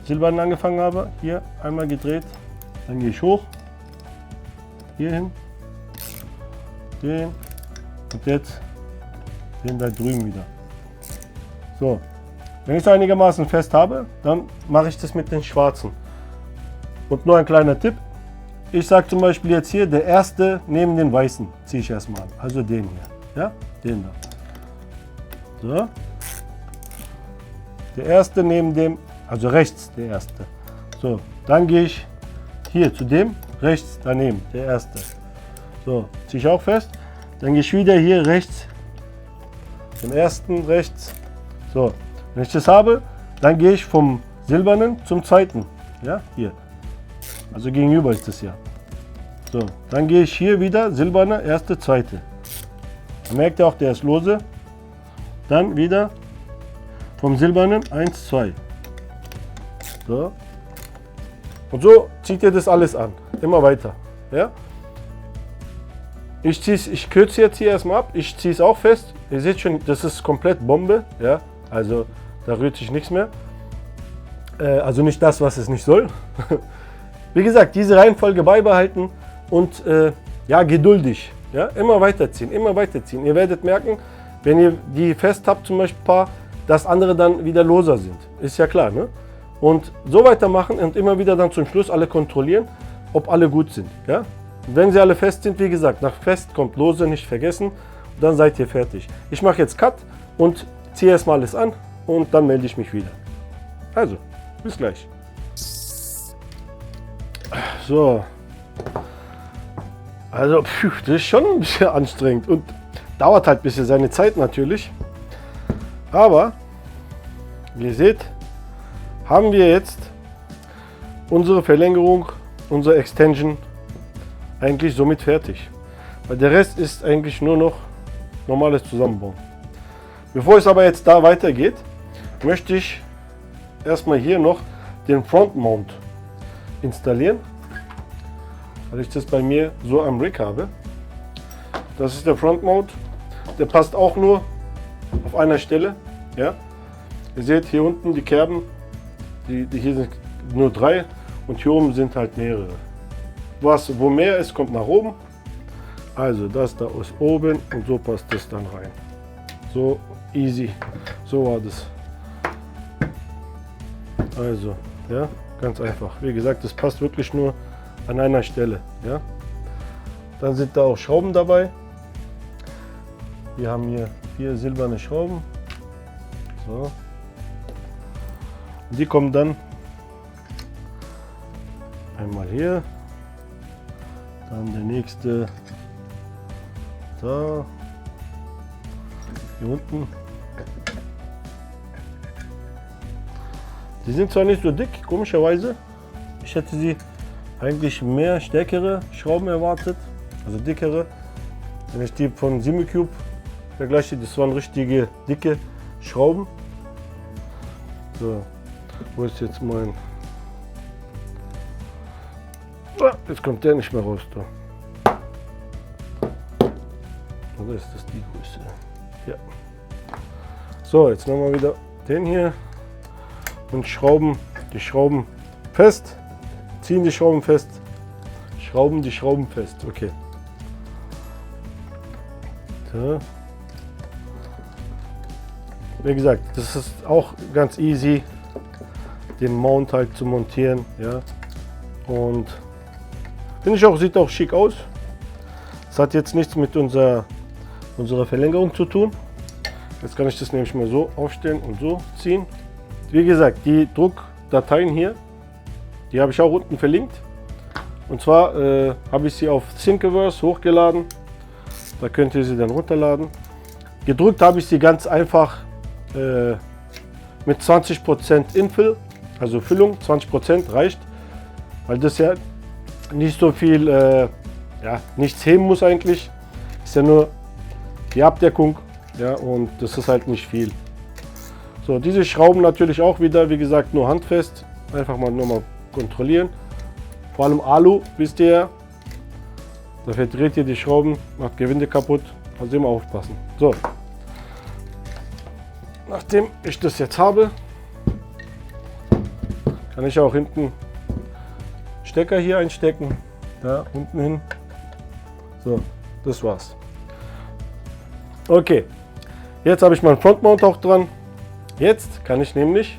Silbernen angefangen habe, hier einmal gedreht, dann gehe ich hoch, hier hin, den und jetzt den da drüben wieder. So, wenn ich es einigermaßen fest habe, dann mache ich das mit den schwarzen. Und nur ein kleiner Tipp, ich sage zum Beispiel jetzt hier, der erste neben den weißen ziehe ich erstmal an, also den hier, ja, den da. So, der erste neben dem, also rechts der erste. So, dann gehe ich hier zu dem, rechts daneben, der erste. So, ziehe ich auch fest. Dann gehe ich wieder hier rechts, den ersten rechts. So, wenn ich das habe, dann gehe ich vom silbernen zum zweiten. Ja, hier. Also gegenüber ist das ja. So, dann gehe ich hier wieder, silberner, erste, zweite. Dann merkt ihr auch, der ist lose. Dann wieder vom silbernen 1, 2. So. Und so zieht ihr das alles an. Immer weiter. Ja? Ich kürze jetzt hier erstmal ab. Ich ziehe es auch fest. Ihr seht schon, das ist komplett Bombe. Ja? Also da rührt sich nichts mehr. Also nicht das, was es nicht soll. Wie gesagt, diese Reihenfolge beibehalten und ja, geduldig. Ja? Immer weiterziehen, immer weiterziehen. Ihr werdet merken, wenn ihr die fest habt, zum Beispiel ein paar, dass andere dann wieder loser sind. Ist ja klar, ne? Und so weitermachen und immer wieder dann zum Schluss alle kontrollieren, ob alle gut sind. Ja? Und wenn sie alle fest sind, wie gesagt, nach fest kommt lose, nicht vergessen. Und dann seid ihr fertig. Ich mache jetzt Cut und ziehe erstmal alles an und dann melde ich mich wieder. Also, bis gleich. So. Also, das ist schon ein bisschen anstrengend und dauert halt ein bisschen seine Zeit natürlich. Aber, wie ihr seht, haben wir jetzt unsere Verlängerung, unsere Extension eigentlich somit fertig. Weil der Rest ist eigentlich nur noch normales Zusammenbauen. Bevor es aber jetzt da weitergeht, möchte ich erstmal hier noch den Front Mount installieren, weil ich das bei mir so am Rig habe. Das ist der Front Mount, der passt auch nur auf einer Stelle. Ja? Ihr seht hier unten die Kerben, die hier sind nur 3 und hier oben sind halt mehrere. Wo mehr ist, kommt nach oben. Also das da ist oben und so passt das dann rein. So easy. So war das. Also, ja, ganz einfach. Wie gesagt, das passt wirklich nur an einer Stelle. Ja. Dann sind da auch Schrauben dabei. Wir haben hier 4 silberne Schrauben. So. Die kommen dann einmal hier, dann der nächste da, hier unten. Die sind zwar nicht so dick, komischerweise. Ich hätte sie eigentlich mehr stärkere Schrauben erwartet, also dickere. Wenn ich die von Simicube vergleiche, das waren richtige dicke Schrauben. So, wo ist jetzt mein... Ah, jetzt kommt der nicht mehr raus. Da. Oder ist das die Größe? Ja. So, jetzt nehmen wir wieder den hier und schrauben die Schrauben fest. Ziehen die Schrauben fest. Schrauben die Schrauben fest. Okay. So. Wie gesagt, das ist auch ganz easy, den Mount halt zu montieren. Ja. Und finde ich auch, sieht auch schick aus. Das hat jetzt nichts mit unserer Verlängerung zu tun. Jetzt kann ich das nämlich mal so aufstellen und so ziehen. Wie gesagt, die Druckdateien hier, die habe ich auch unten verlinkt. Und zwar habe ich sie auf Thingiverse hochgeladen. Da könnt ihr sie dann runterladen. Gedrückt habe ich sie ganz einfach mit 20% Infill, also Füllung, 20% reicht, weil das ja nicht so viel, ja, nichts heben muss eigentlich. Ist ja nur die Abdeckung, ja, und das ist halt nicht viel. So, diese Schrauben natürlich auch wieder, wie gesagt, nur handfest. Einfach mal nur mal kontrollieren. Vor allem Alu, wisst ihr, da verdreht ihr die Schrauben, macht Gewinde kaputt, also immer aufpassen. So, nachdem ich das jetzt habe, kann ich auch hinten Stecker hier einstecken, da unten hin. So, das war's. Okay, jetzt habe ich meinen Frontmount auch dran. Jetzt kann ich nämlich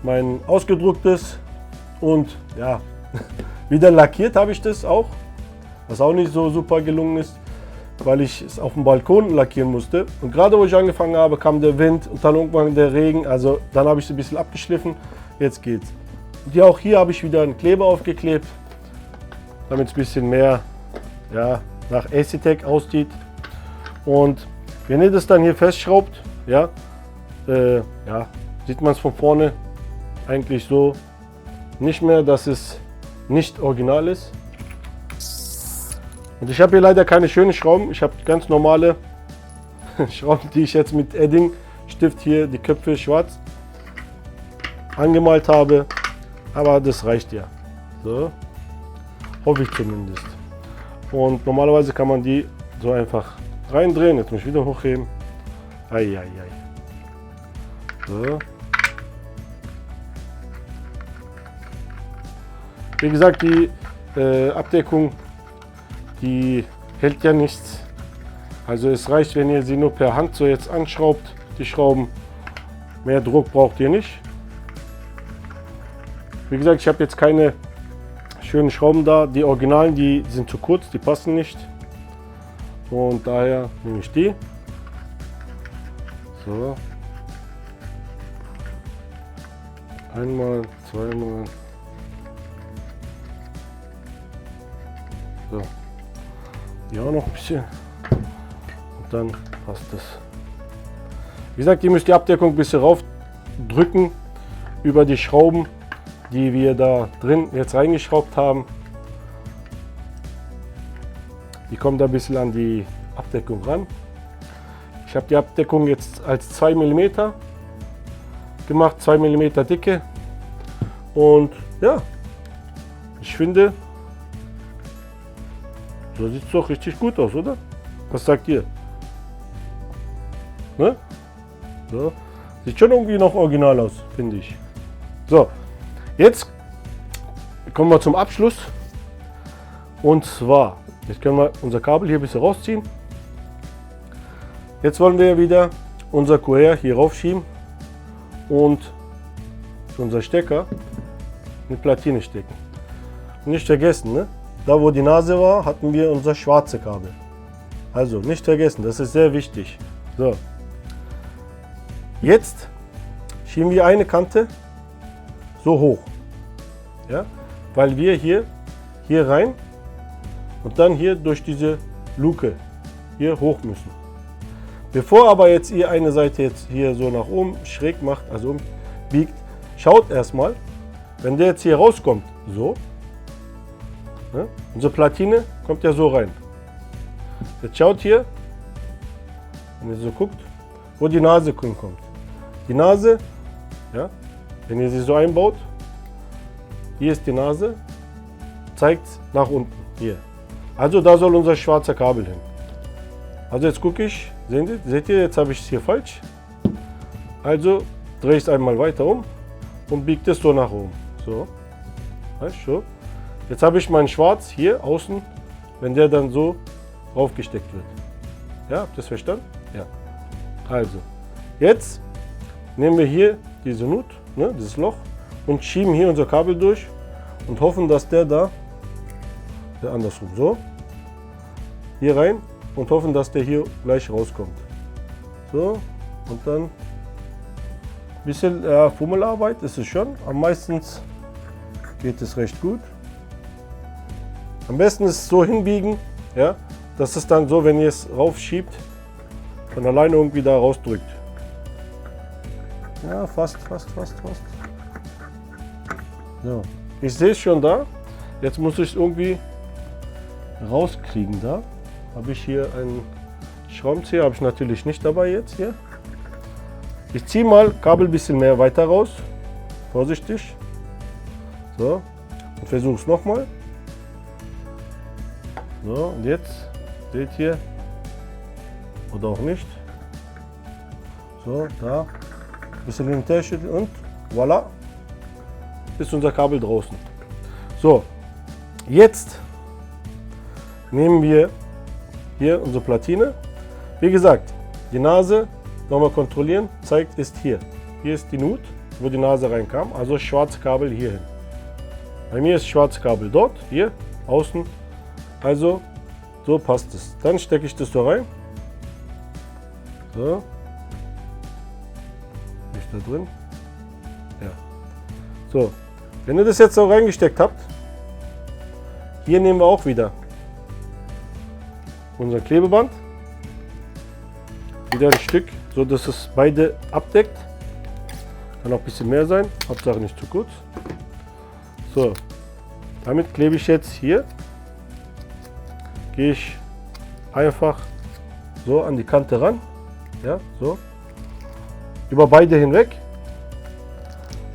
mein ausgedrucktes und ja, wieder lackiert habe ich das auch, was auch nicht so super gelungen ist, weil ich es auf dem Balkon lackieren musste. Und gerade wo ich angefangen habe, kam der Wind und dann irgendwann der Regen. Also dann habe ich es ein bisschen abgeschliffen. Jetzt geht's. Und ja, auch hier habe ich wieder einen Kleber aufgeklebt, damit es ein bisschen mehr, ja, nach Acetec aussieht. Und wenn ihr das dann hier festschraubt, ja, ja, sieht man es von vorne eigentlich so nicht mehr, dass es nicht original ist. Und ich habe hier leider keine schönen Schrauben. Ich habe ganz normale Schrauben, die ich jetzt mit Edding-Stift hier die Köpfe schwarz angemalt habe. Aber das reicht ja. So. Hoffe ich zumindest. Und normalerweise kann man die so einfach reindrehen. Jetzt muss ich wieder hochheben. Eieiei. So. Wie gesagt, die Abdeckung, die hält ja nichts. Also es reicht, wenn ihr sie nur per Hand so jetzt anschraubt, die Schrauben. Mehr Druck braucht ihr nicht. Wie gesagt, ich habe jetzt keine schönen Schrauben da. Die Originalen, die sind zu kurz, die passen nicht. Und daher nehme ich die. So. Einmal, zweimal. So. Ja, noch ein bisschen. Und dann passt das. Wie gesagt, ihr müsst die Abdeckung ein bisschen raufdrücken über die Schrauben, die wir da drin jetzt reingeschraubt haben. Die kommen da ein bisschen an die Abdeckung ran. Ich habe die Abdeckung jetzt als 2 mm gemacht, 2 mm Dicke. Und ja, ich finde, so sieht es doch richtig gut aus, oder? Was sagt ihr? Ne? So. Sieht schon irgendwie noch original aus, finde ich. So, jetzt kommen wir zum Abschluss. Und zwar, jetzt können wir unser Kabel hier ein bisschen rausziehen. Jetzt wollen wir wieder unser QR hier raufschieben und unser Stecker mit Platine stecken. Nicht vergessen, ne? Da wo die Nase war, hatten wir unser schwarze Kabel. Also nicht vergessen, das ist sehr wichtig. So. Jetzt schieben wir eine Kante so hoch, ja? Weil wir hier rein und dann hier durch diese Luke hier hoch müssen. Bevor aber jetzt ihr eine Seite jetzt hier so nach oben schräg macht, also umbiegt, schaut erstmal, wenn der jetzt hier rauskommt, so, ne? Unsere Platine kommt ja so rein. Jetzt schaut hier, wenn ihr so guckt, wo die Nase kommt. Die Nase, ja, wenn ihr sie so einbaut, hier ist die Nase, zeigt nach unten, hier. Also da soll unser schwarzer Kabel hin. Also jetzt gucke ich, seht ihr, jetzt habe ich es hier falsch. Also drehe ich es einmal weiter um und biege es so nach oben. So, weißt du? Jetzt habe ich mein Schwarz hier außen, wenn der dann so aufgesteckt wird. Ja, habt ihr das verstanden? Ja. Also, jetzt nehmen wir hier diese Nut, ne, dieses Loch und schieben hier unser Kabel durch und hoffen, dass der da, andersrum, so, hier rein und hoffen, dass der hier gleich rauskommt. So, und dann ein bisschen Fummelarbeit ist es schon, aber meistens geht es recht gut. Am besten ist es so hinbiegen, ja, dass es dann so, wenn ihr es raufschiebt, von alleine irgendwie da rausdrückt. Ja, fast. So, ich sehe es schon da. Jetzt muss ich es irgendwie rauskriegen. Da habe ich hier einen Schraubenzieher, habe ich natürlich nicht dabei jetzt hier. Ich ziehe mal Kabel ein bisschen mehr weiter raus, vorsichtig. So, und versuche es nochmal. So, und jetzt seht ihr, oder auch nicht. So, da, ein bisschen hin und her schütteln und voilà, ist unser Kabel draußen. So, jetzt nehmen wir hier unsere Platine. Wie gesagt, die Nase nochmal kontrollieren, zeigt, ist hier. Hier ist die Nut, wo die Nase reinkam, also schwarzes Kabel hierhin. Bei mir ist schwarzes Kabel dort, hier, außen. Also, so passt es. Dann stecke ich das so rein. So. Nicht da drin. Ja. So. Wenn ihr das jetzt so reingesteckt habt, hier nehmen wir auch wieder unser Klebeband. Wieder ein Stück, so dass es beide abdeckt. Kann auch ein bisschen mehr sein, Hauptsache nicht zu kurz. So. Damit klebe ich jetzt hier. Gehe ich einfach so an die Kante ran, ja, so, über beide hinweg,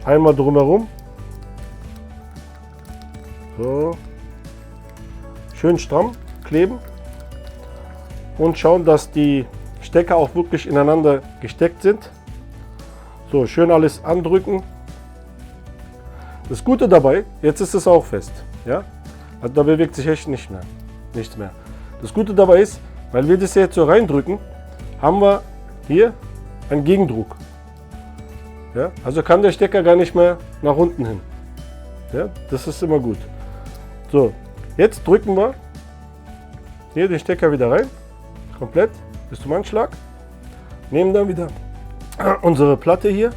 einmal drumherum, so, schön stramm kleben und schauen, dass die Stecker auch wirklich ineinander gesteckt sind. So, schön alles andrücken. Das Gute dabei, jetzt ist es auch fest, ja, also da bewegt sich echt nichts mehr. Das Gute dabei ist, weil wir das jetzt so reindrücken, haben wir hier einen Gegendruck. Ja, also kann der Stecker gar nicht mehr nach unten hin. Ja, das ist immer gut. So, jetzt drücken wir hier den Stecker wieder rein, komplett bis zum Anschlag. Nehmen dann wieder unsere Platte hier.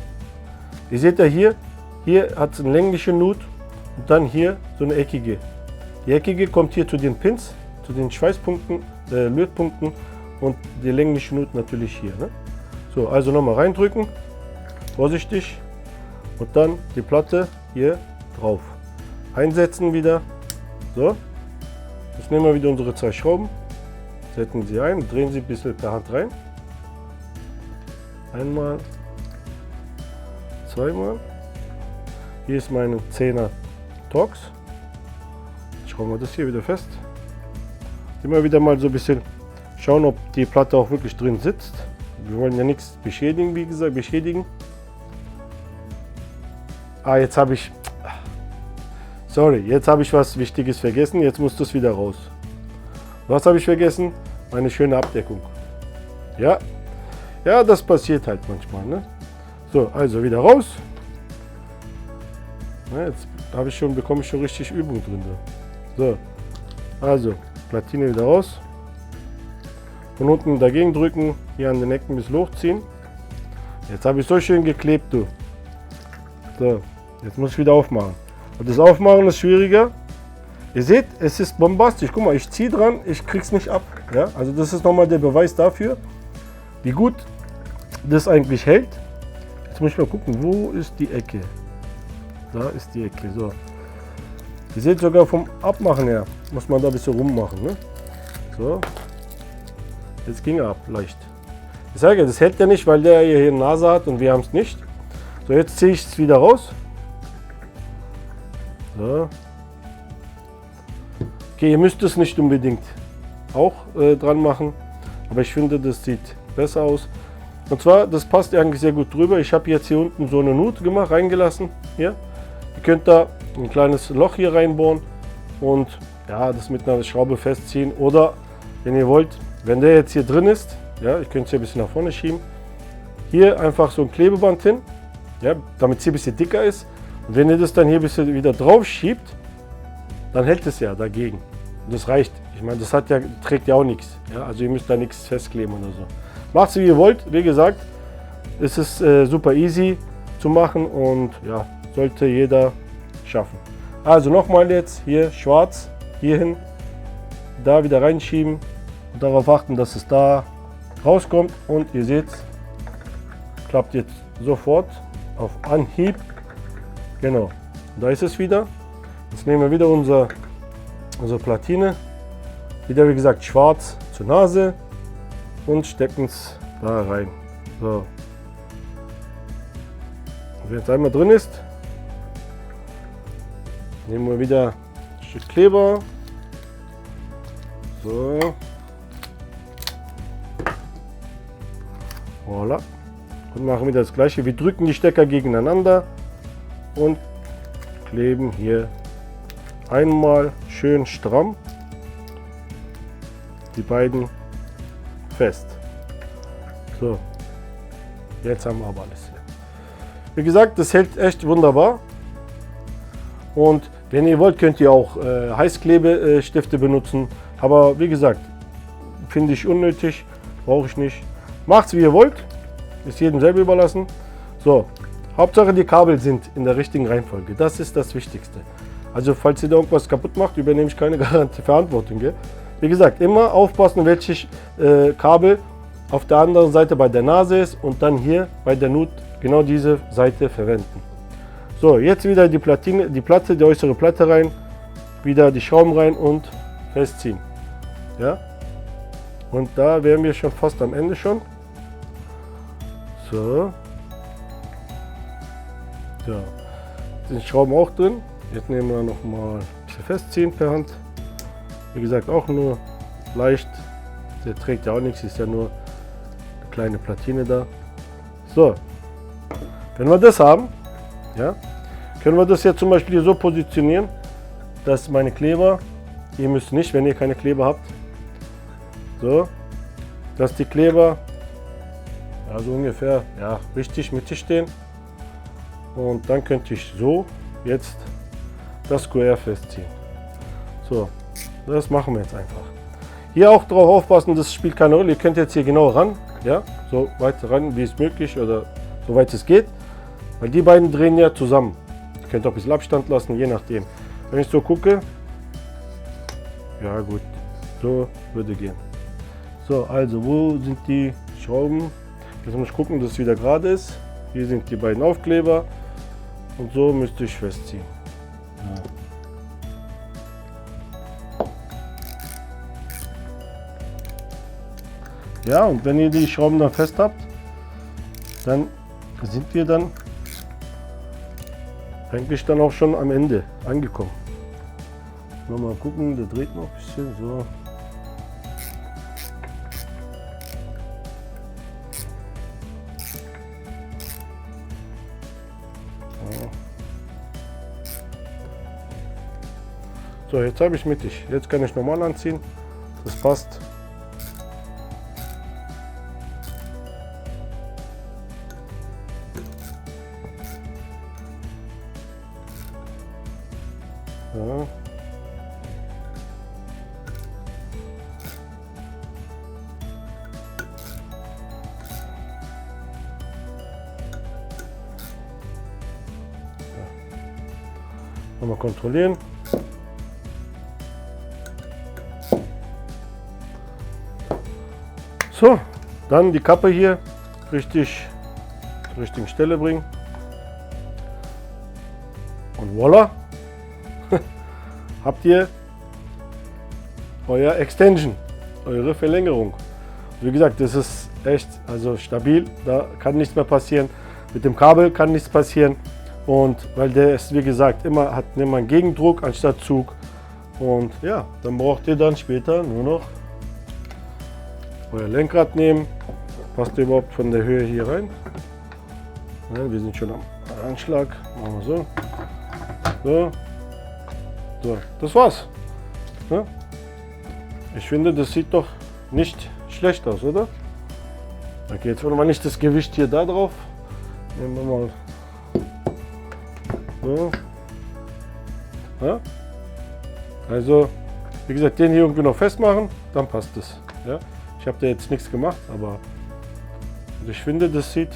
Ihr seht ja hier hat es eine längliche Nut und dann hier so eine eckige. Die eckige kommt hier zu den Pins, zu den Schweißpunkten, Lötpunkten und die längliche Nut natürlich hier. Ne? So, also nochmal reindrücken, vorsichtig und dann die Platte hier drauf. Einsetzen wieder. So, jetzt nehmen wir wieder unsere 2 Schrauben, setzen sie ein, drehen sie ein bisschen per Hand rein. Einmal, zweimal. Hier ist meine 10er Torx. Schrauben wir das hier wieder fest. Immer wieder mal so ein bisschen schauen, ob die Platte auch wirklich drin sitzt. Wir wollen ja nichts beschädigen, wie gesagt, jetzt habe ich, jetzt habe ich was Wichtiges vergessen. Jetzt muss das wieder raus. Was habe ich vergessen? Meine schöne Abdeckung. Ja, Ja, das passiert halt manchmal. Ne? So, also wieder raus. Ja, jetzt bekomme ich schon richtig Übung drin. So, also Platine wieder raus. Von unten dagegen drücken, hier an den Ecken ein bisschen hochziehen. Jetzt habe ich so schön geklebt, du. So, jetzt muss ich wieder aufmachen. Und das Aufmachen ist schwieriger. Ihr seht, es ist bombastisch. Guck mal, ich ziehe dran, ich krieg's nicht ab. Ja? Also das ist nochmal der Beweis dafür, wie gut das eigentlich hält. Jetzt muss ich mal gucken, wo ist die Ecke? Da ist die Ecke. So. Ihr seht, sogar vom Abmachen her muss man da ein bisschen rummachen. Ne? So. Jetzt ging er ab, leicht. Ich sage, das hält ja nicht, weil der hier eine Nase hat und wir haben es nicht. So, jetzt ziehe ich es wieder raus. So. Okay, ihr müsst es nicht unbedingt auch dran machen, aber ich finde, das sieht besser aus. Und zwar, das passt eigentlich sehr gut drüber. Ich habe jetzt hier unten so eine Nut gemacht, reingelassen. Hier. Ihr könnt da ein kleines Loch hier reinbohren und ja, das mit einer Schraube festziehen. Oder, wenn ihr wollt, wenn der jetzt hier drin ist, ja, ihr könnt es hier ein bisschen nach vorne schieben. Hier einfach so ein Klebeband hin, ja, damit es hier ein bisschen dicker ist. Und wenn ihr das dann hier ein bisschen wieder drauf schiebt, dann hält es ja dagegen. Und das reicht. Ich meine, das trägt ja auch nichts. Ja? Also ihr müsst da nichts festkleben oder so. Macht es wie ihr wollt. Wie gesagt, es ist super easy zu machen und ja, sollte jeder schaffen. Also nochmal jetzt hier schwarz, hier hin, da wieder reinschieben und darauf achten, dass es da rauskommt. Und ihr seht, klappt jetzt sofort auf Anhieb. Genau, da ist es wieder. Jetzt nehmen wir wieder unsere Platine, wieder wie gesagt schwarz zur Nase und stecken es da rein. So. Und wenn es einmal drin ist, nehmen wir wieder ein Stück Kleber. So. Voilà. Und machen wieder das gleiche. Wir drücken die Stecker gegeneinander und kleben hier einmal schön stramm die beiden fest. So, jetzt haben wir aber alles hier. Wie gesagt, das hält echt wunderbar. Und wenn ihr wollt, könnt ihr auch Heißklebestifte benutzen. Aber wie gesagt, finde ich unnötig, brauche ich nicht. Macht's wie ihr wollt, ist jedem selber überlassen. So, Hauptsache die Kabel sind in der richtigen Reihenfolge. Das ist das Wichtigste. Also falls ihr da irgendwas kaputt macht, übernehme ich keine Verantwortung. Gell? Wie gesagt, immer aufpassen, welche Kabel auf der anderen Seite bei der Nase ist und dann hier bei der Nut genau diese Seite verwenden. So, jetzt wieder die Platte, die äußere Platte rein, wieder die Schrauben rein und festziehen. Ja? Und da wären wir schon fast am Ende schon. So. So. Sind Schrauben auch drin. Jetzt nehmen wir noch mal ein bisschen festziehen per Hand. Wie gesagt, auch nur leicht. Der trägt ja auch nichts, ist ja nur eine kleine Platine da. So, wenn wir das haben, ja, können wir das jetzt zum Beispiel hier so positionieren, dass meine Kleber, ihr müsst nicht, wenn ihr keine Kleber habt, so, dass die Kleber ja, so ungefähr ja, richtig mittig stehen. Und dann könnte ich so jetzt das QR festziehen. So, das machen wir jetzt einfach. Hier auch drauf aufpassen, das spielt keine Rolle. Ihr könnt jetzt hier genau ran, ja, so weit ran, wie es möglich oder so weit es geht, weil die beiden drehen ja zusammen. Ihr könnt auch ein bisschen Abstand lassen, je nachdem. Wenn ich so gucke, ja gut, so würde gehen. So, also wo sind die Schrauben? Jetzt muss ich gucken, dass es wieder gerade ist. Hier sind die beiden Aufkleber und so müsste ich festziehen. Ja, und wenn ihr die Schrauben dann fest habt, dann sind wir dann eigentlich dann auch schon am Ende angekommen. Mal gucken, der dreht noch ein bisschen so. So, jetzt habe ich mittig. Jetzt kann ich normal anziehen. Das passt. Ja. Mal kontrollieren. So, dann die Kappe hier richtig zur richtigen Stelle bringen. Und voila, habt ihr euer Extension, eure Verlängerung. Wie gesagt, das ist echt also stabil, da kann nichts mehr passieren. Mit dem Kabel kann nichts passieren. Und weil der ist, wie gesagt, immer einen Gegendruck anstatt Zug. Und ja, dann braucht ihr dann später nur noch euer Lenkrad nehmen. Passt ihr überhaupt von der Höhe hier rein? Ja, wir sind schon am Anschlag. Machen wir so. So. So, das war's. Ja? Ich finde, das sieht doch nicht schlecht aus, oder? Okay, jetzt wollen wir nicht das Gewicht hier da drauf. Nehmen wir mal. So. Ja. Also, wie gesagt, den hier irgendwie noch festmachen, dann passt es. Ja. Ich habe da jetzt nichts gemacht, aber ich finde, das sieht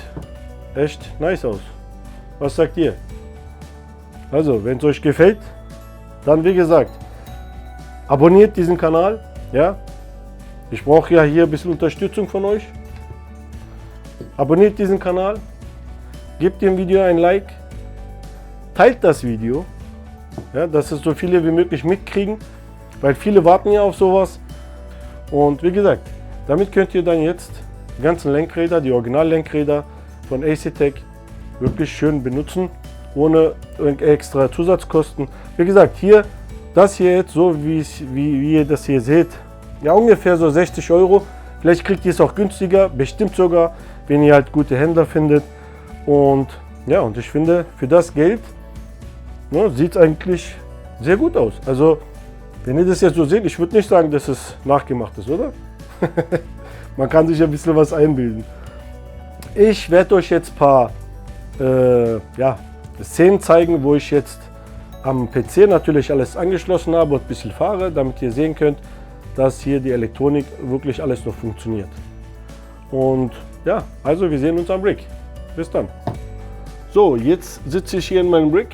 echt nice aus. Was sagt ihr? Also, wenn es euch gefällt, dann wie gesagt, abonniert diesen Kanal. Ja. Ich brauche ja hier ein bisschen Unterstützung von euch. Abonniert diesen Kanal, gebt dem Video ein Like. Teilt das Video, ja, dass es so viele wie möglich mitkriegen, weil viele warten ja auf sowas. Und wie gesagt, damit könnt ihr dann jetzt die ganzen Lenkräder, die Originallenkräder von Acetec wirklich schön benutzen, ohne extra Zusatzkosten. Wie gesagt, hier, das hier jetzt so, wie ihr das hier seht, ja ungefähr so 60 €. Vielleicht kriegt ihr es auch günstiger, bestimmt sogar, wenn ihr halt gute Händler findet. Und ja, und ich finde, für das Geld sieht es eigentlich sehr gut aus. Also, wenn ihr das jetzt so seht, ich würde nicht sagen, dass es nachgemacht ist, oder? Man kann sich ein bisschen was einbilden. Ich werde euch jetzt ein paar Szenen zeigen, wo ich jetzt am PC natürlich alles angeschlossen habe und ein bisschen fahre, damit ihr sehen könnt, dass hier die Elektronik wirklich alles noch funktioniert. Und ja, also wir sehen uns am Rig. Bis dann. So, jetzt sitze ich hier in meinem Rig.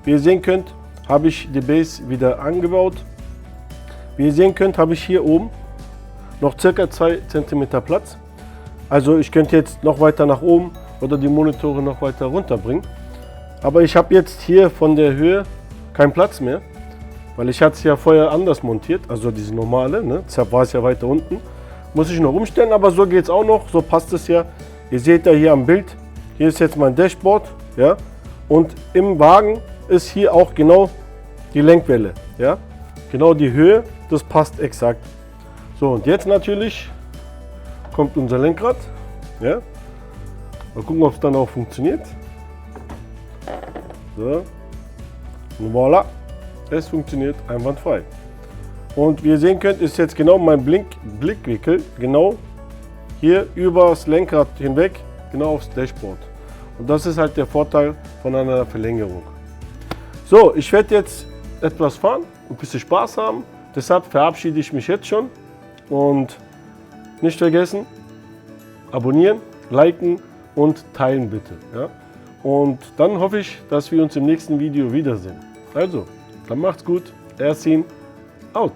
Wie ihr sehen könnt, habe ich die Base wieder angebaut. Wie ihr sehen könnt, habe ich hier oben noch ca. 2 cm Platz. Also ich könnte jetzt noch weiter nach oben oder die Monitore noch weiter runter bringen. Aber ich habe jetzt hier von der Höhe keinen Platz mehr, weil ich hatte es ja vorher anders montiert, also diese normale, ne? Deshalb war es ja weiter unten. Muss ich noch umstellen, aber so geht es auch noch, so passt es ja. Ihr seht ja hier am Bild, hier ist jetzt mein Dashboard, ja? Und im Wagen ist hier auch genau die Lenkwelle, ja? Genau die Höhe, das passt exakt. So, und jetzt natürlich kommt unser Lenkrad, ja? Mal gucken, ob es dann auch funktioniert. So. Und voilà, es funktioniert einwandfrei. Und wie ihr sehen könnt, ist jetzt genau mein Blickwinkel, genau hier übers Lenkrad hinweg, genau aufs Dashboard. Und das ist halt der Vorteil von einer Verlängerung. So, ich werde jetzt etwas fahren, ein bisschen Spaß haben. Deshalb verabschiede ich mich jetzt schon. Und nicht vergessen, abonnieren, liken und teilen bitte. Ja? Und dann hoffe ich, dass wir uns im nächsten Video wiedersehen. Also, dann macht's gut. Ersin, out.